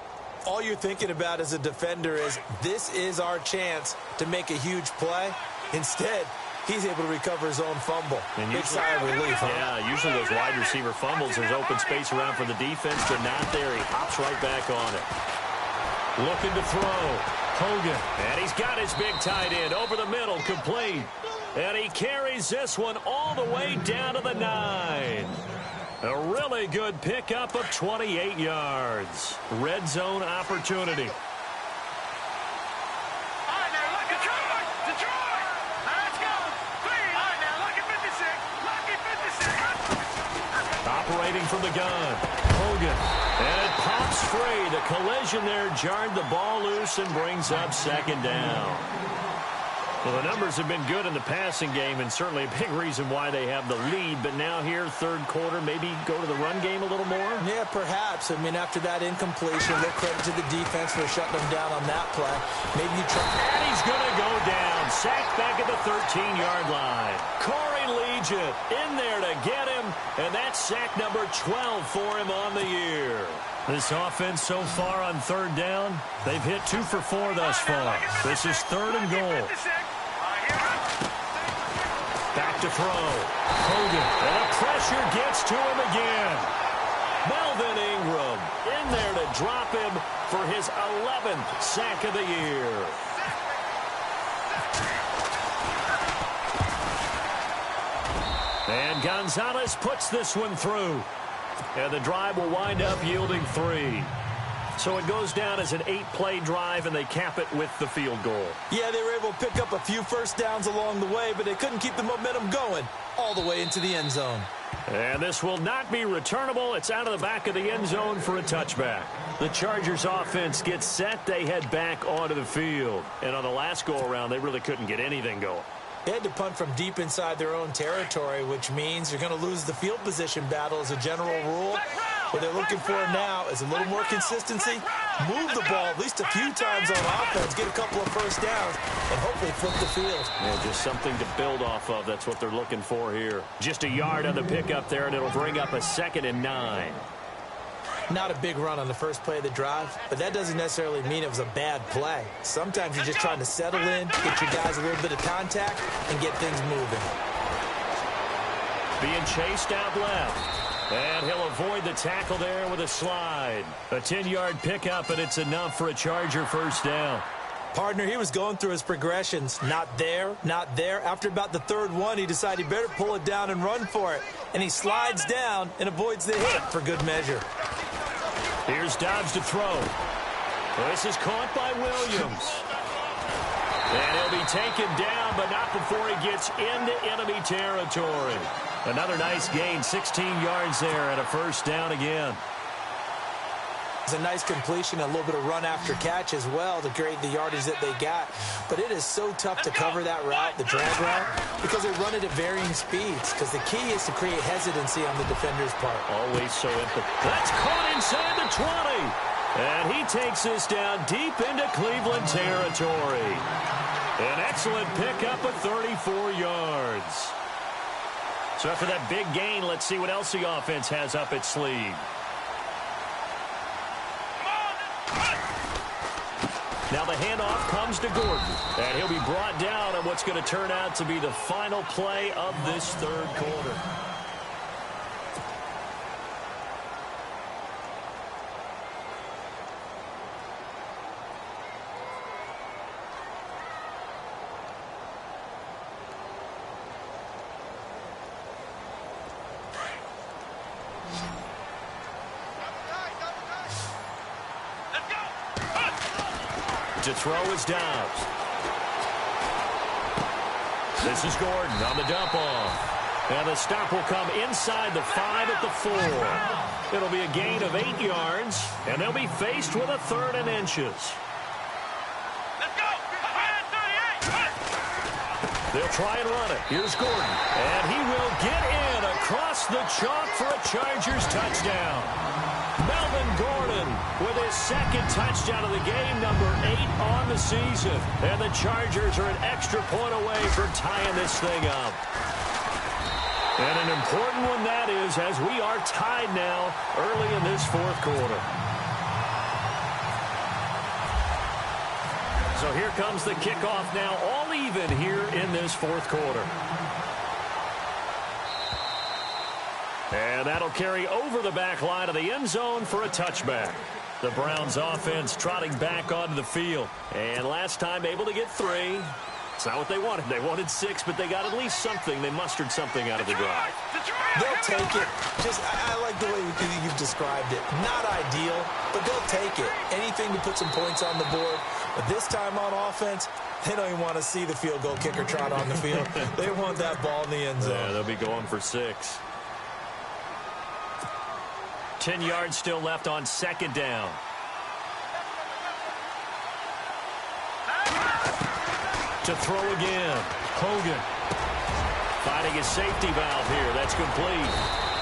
all you're thinking about as a defender is, this is our chance to make a huge play. Instead, he's able to recover his own fumble. And big sigh of relief, huh? Yeah, usually those wide receiver fumbles, there's open space around for the defense. They're not there. He hops right back on it. Looking to throw. Hogan. And he's got his big tight end over the middle, complete. And he carries this one all the way down to the 9. A really good pickup of 28 yards. Red zone opportunity. Operating from the gun. Hogan. And it pops free. The collision there jarred the ball loose and brings up second down. Well, the numbers have been good in the passing game, and certainly a big reason why they have the lead. But now here, third quarter, maybe go to the run game a little more? Yeah, perhaps. I mean, after that incompletion, no credit to the defense for shutting them down on that play. Maybe you try. And he's going to go down. Sacked back at the 13-yard line. Corey Legion in there to get him, and that's sack number 12 for him on the year. This offense so far on third down, they've hit 2 for 4 thus far. This is third and goal. Back to throw. Hogan. And the pressure gets to him again. Melvin Ingram in there to drop him for his 11th sack of the year. And Gonzalez puts this one through. And the drive will wind up yielding 3. So it goes down as an 8-play drive, and they cap it with the field goal. Yeah, they were able to pick up a few first downs along the way, but they couldn't keep the momentum going all the way into the end zone. And this will not be returnable. It's out of the back of the end zone for a touchback. The Chargers offense gets set. They head back onto the field. And on the last go-around, they really couldn't get anything going. They had to punt from deep inside their own territory, which means you're going to lose the field position battle as a general rule. What they're looking for now is a little more consistency, move the ball at least a few times on offense, get a couple of first downs, and hopefully flip the field. Yeah, just something to build off of. That's what they're looking for here. Just a yard on the pickup there, and it'll bring up a 2nd and 9. Not a big run on the first play of the drive, but that doesn't necessarily mean it was a bad play. Sometimes you're just trying to settle in, get your guys a little bit of contact, and get things moving. Being chased out left. And he'll avoid the tackle there with a slide. A 10-yard pickup, and it's enough for a Charger first down. Partner, he was going through his progressions. Not there, not there. After about the third one, he decided he better pull it down and run for it. And he slides down and avoids the hit for good measure. Here's Dobbs to throw. This is caught by Williams. And he'll be taken down, but not before he gets into enemy territory. Another nice gain, 16 yards there, and a first down again. It's a nice completion, a little bit of run after catch as well to create the yardage that they got. But it is so tough to cover that route, the drag route, because they run it at varying speeds. Because the key is to create hesitancy on the defender's part. Always so epic. That's caught inside the 20. And he takes this down deep into Cleveland territory. An excellent pickup of 34 yards. So after that big gain, let's see what else the offense has up its sleeve. Now the handoff comes to Gordon. And he'll be brought down on what's going to turn out to be the final play of this third quarter. To throw is Dobbs. This is Gordon on the dump off. And the stop will come inside the 5 at the 4. It'll be a gain of 8 yards, and they'll be faced with a 3rd and inches. They'll try and run it. Here's Gordon. And he will get in across the chalk for a Chargers touchdown. Melvin Gordon with his second touchdown of the game, number 8 on the season. And the Chargers are an extra point away from tying this thing up. And an important one that is, as we are tied now early in this fourth quarter. So here comes the kickoff now, all even here in this fourth quarter. And that'll carry over the back line of the end zone for a touchback. The Browns offense trotting back onto the field. And last time able to get 3. It's not what they wanted. They wanted 6, but they got at least something. They mustered something out of the drive. They'll take it. I like the way you've described it. Not ideal, but they'll take it. Anything to put some points on the board. But this time on offense, they don't even want to see the field goal kicker trot on the field. They want that ball in the end zone. Yeah, they'll be going for 6. 10 yards still left on second down. To throw again. Hogan finding his safety valve here. That's complete.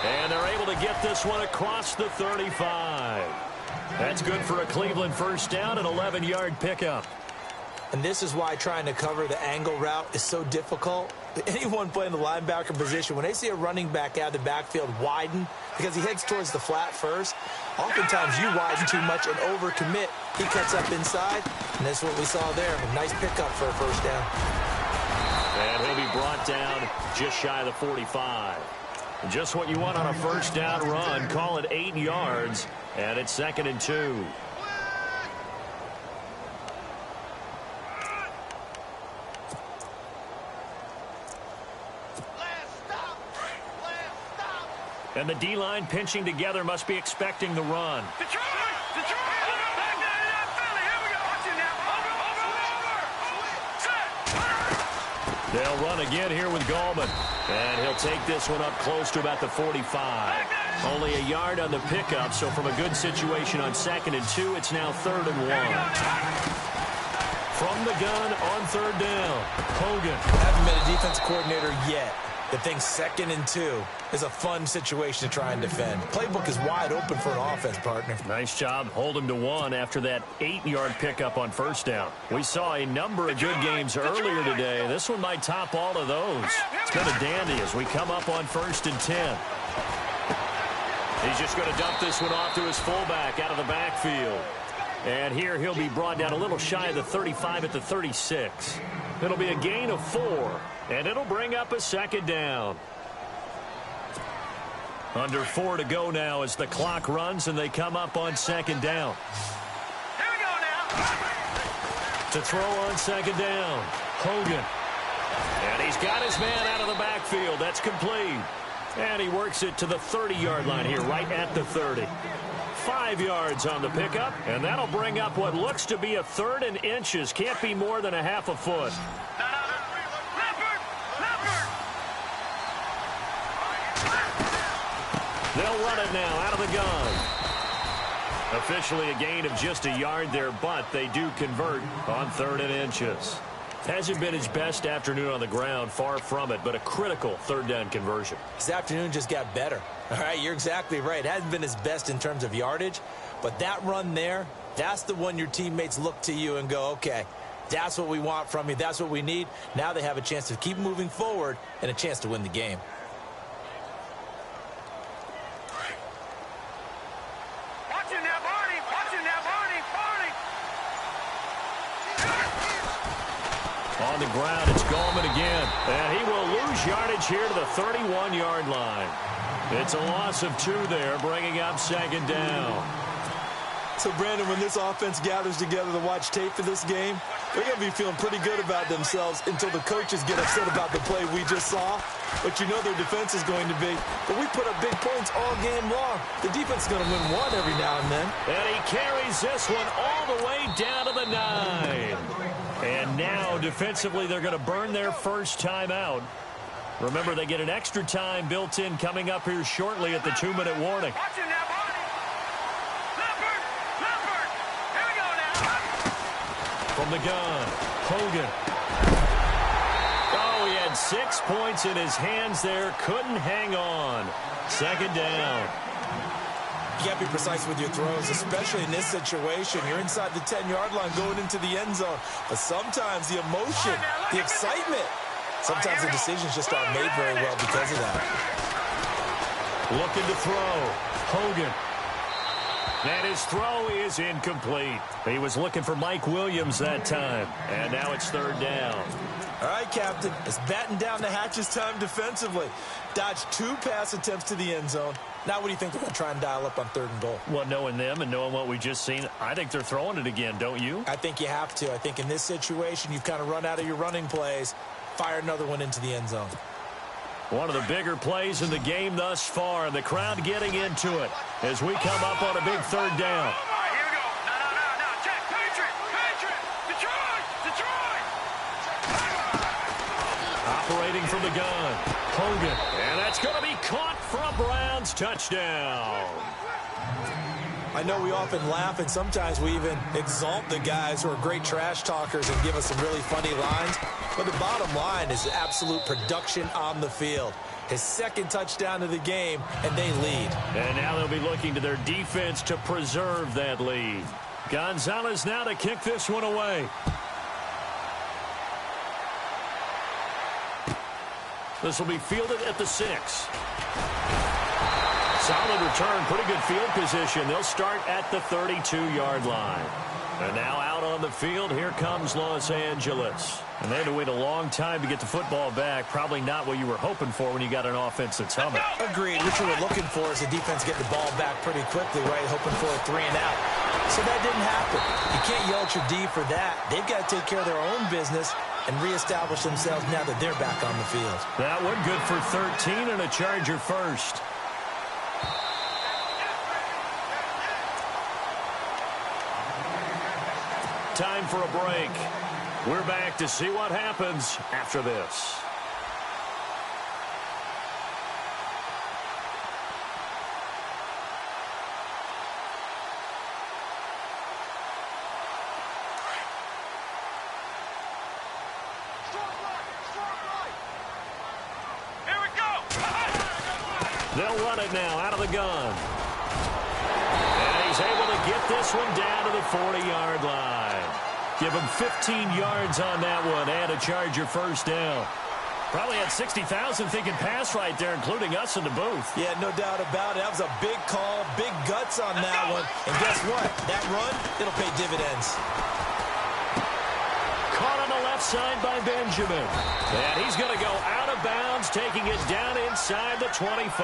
And they're able to get this one across the 35. That's good for a Cleveland first down, an 11-yard pickup. And this is why trying to cover the angle route is so difficult. Anyone playing the linebacker position, when they see a running back out of the backfield widen, because he heads towards the flat first, oftentimes you widen too much and overcommit. He cuts up inside, and that's what we saw there. A nice pickup for a first down. And he'll be brought down just shy of the 45. Just what you want on a first down run. Call it 8 yards, and it's 2nd and 2. And the D-line pinching together must be expecting the run. Detroit! Back down Philly. Here we go. Watch it now. Over. Set. They'll run again here with Gallman. And he'll take this one up close to about the 45. Only a yard on the pickup, so from a good situation on 2nd and 2, it's now 3rd and 1. From the gun on 3rd down, Hogan. Haven't been a defense coordinator yet. The thing 2nd and 2 is a fun situation to try and defend. Playbook is wide open for an offense, partner. Nice job. Hold him to 1 after that 8-yard pickup on first down. We saw a number of good games earlier today. This one might top all of those. It's been a dandy as we come up on 1st and 10. He's just going to dump this one off to his fullback out of the backfield. And here he'll be brought down a little shy of the 35 at the 36. It'll be a gain of 4, and it'll bring up a 2nd down. Under 4 to go now as the clock runs and they come up on 2nd down. Here we go now. To throw on 2nd down, Hogan. And he's got his man out of the backfield. That's complete. And he works it to the 30-yard line here, right at the 30. 5 yards on the pickup, and that'll bring up what looks to be a 3rd and inches. Can't be more than a half a foot. They'll run it now out of the gun. Officially a gain of just a yard there, but they do convert on 3rd and inches. Hasn't been his best afternoon on the ground, far from it, but a critical 3rd down conversion. His afternoon just got better. All right, you're exactly right. It hasn't been his best in terms of yardage, but that run there, that's the one your teammates look to you and go, okay, that's what we want from you. That's what we need. Now they have a chance to keep moving forward and a chance to win the game. On the ground, it's Gallman again. And he will lose yardage here to the 31-yard line. It's a loss of 2 there, bringing up 2nd down. So, Brandon, when this offense gathers together to watch tape for this game, they're going to be feeling pretty good about themselves until the coaches get upset about the play we just saw. But you know their defense is going to be. But we put up big points all game long. The defense is going to win one every now and then. And he carries this one all the way down to the 9. And now, defensively, they're going to burn their first time out. Remember, they get an extra time built in coming up here shortly at the 2-minute warning. From the gun, Hogan. Oh, he had 6 points in his hands there. Couldn't hang on. Second down. You can't be precise with your throws, especially in this situation. You're inside the 10-yard line going into the end zone. But sometimes the emotion, the excitement, sometimes the decisions just aren't made very well because of that. Looking to throw. Hogan. And his throw is incomplete. He was looking for Mike Williams that time. And now it's third down. All right, Captain. It's batten down the hatches time defensively. Dodged 2 pass attempts to the end zone. Now what do you think they're going to try and dial up on 3rd and goal? Well, knowing them and knowing what we just seen, I think they're throwing it again, don't you? I think you have to. I think in this situation, you've kind of run out of your running plays. Fire another one into the end zone. One of the bigger plays in the game thus far, and the crowd getting into it as we come up on a big 3rd down. All right, here we go. No. Check. Patriot. Detroit. Operating from the gun. Hogan. And that's going to be caught for a Browns touchdown. I know we often laugh, and sometimes we even exalt the guys who are great trash talkers and give us some really funny lines. But the bottom line is absolute production on the field. His 2nd touchdown of the game, and they lead. And now they'll be looking to their defense to preserve that lead. Gonzalez now to kick this one away. This will be fielded at the 6. Solid return, pretty good field position. They'll start at the 32-yard line. And now out on the field, here comes Los Angeles. And they had to wait a long time to get the football back. Probably not what you were hoping for when you got an offense that's humming. Agreed. What you were looking for is the defense getting the ball back pretty quickly, right? Hoping for a 3 and out. So that didn't happen. You can't yell at your D for that. They've got to take care of their own business and reestablish themselves now that they're back on the field. That one good for 13 and a Charger first. Time for a break. We're back to see what happens after this. Here we go. They'll run it now out of the gun. And he's able to get this one down to the 40-yard line. Give him 15 yards on that one and a Charger first down. Probably had 60,000 thinking pass right there, including us in the booth. Yeah, no doubt about it. That was a big call, big guts on that one. And guess what? That run, it'll pay dividends. Caught on the left side by Benjamin. And he's going to go out of bounds, taking it down inside the 25.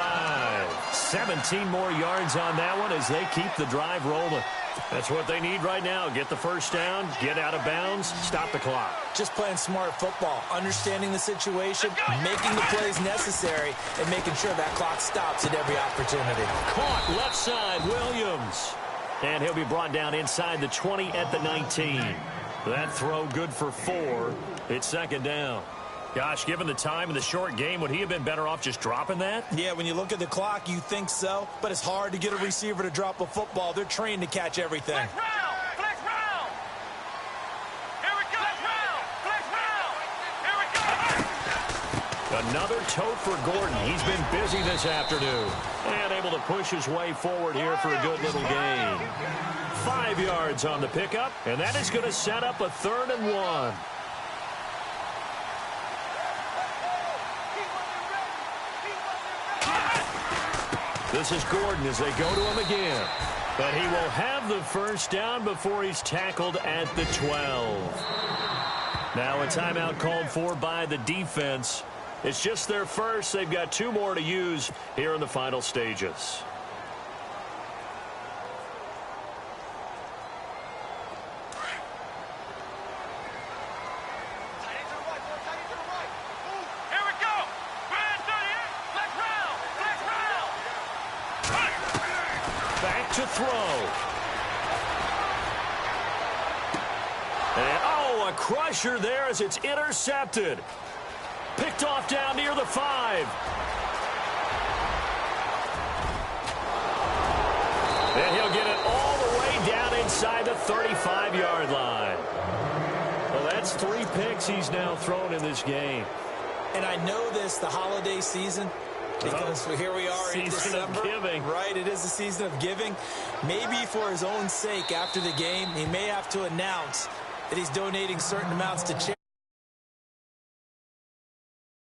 17 more yards on that one as they keep the drive rolling. That's what they need right now. Get the first down, get out of bounds, stop the clock. Just playing smart football, understanding the situation, making the plays necessary, and making sure that clock stops at every opportunity. Caught left side, Williams. And he'll be brought down inside the 20 at the 19. That throw good for 4. It's second down. Gosh, given the time and the short game, would he have been better off just dropping that? Yeah, when you look at the clock, you think so, but it's hard to get a receiver to drop a football. They're trained to catch everything. Flex round. Here we go. Flex round. Here we go. Another tote for Gordon. He's been busy this afternoon. And able to push his way forward here for a good little gain. 5 yards on the pickup, and that is going to set up a 3rd and 1. This is Gordon as they go to him again. But he will have the first down before he's tackled at the 12. Now a timeout called for by the defense. It's just their first. They've got 2 more to use here in the final stages. To throw. And, oh, a crusher there as it's intercepted. Picked off down near the 5. And he'll get it all the way down inside the 35-yard line. Well, that's 3 picks he's now thrown in this game. And I know this, the holiday season, because here we are in December. Season of giving. Right, it is the season of giving. Maybe for his own sake after the game, he may have to announce that he's donating certain amounts to charity.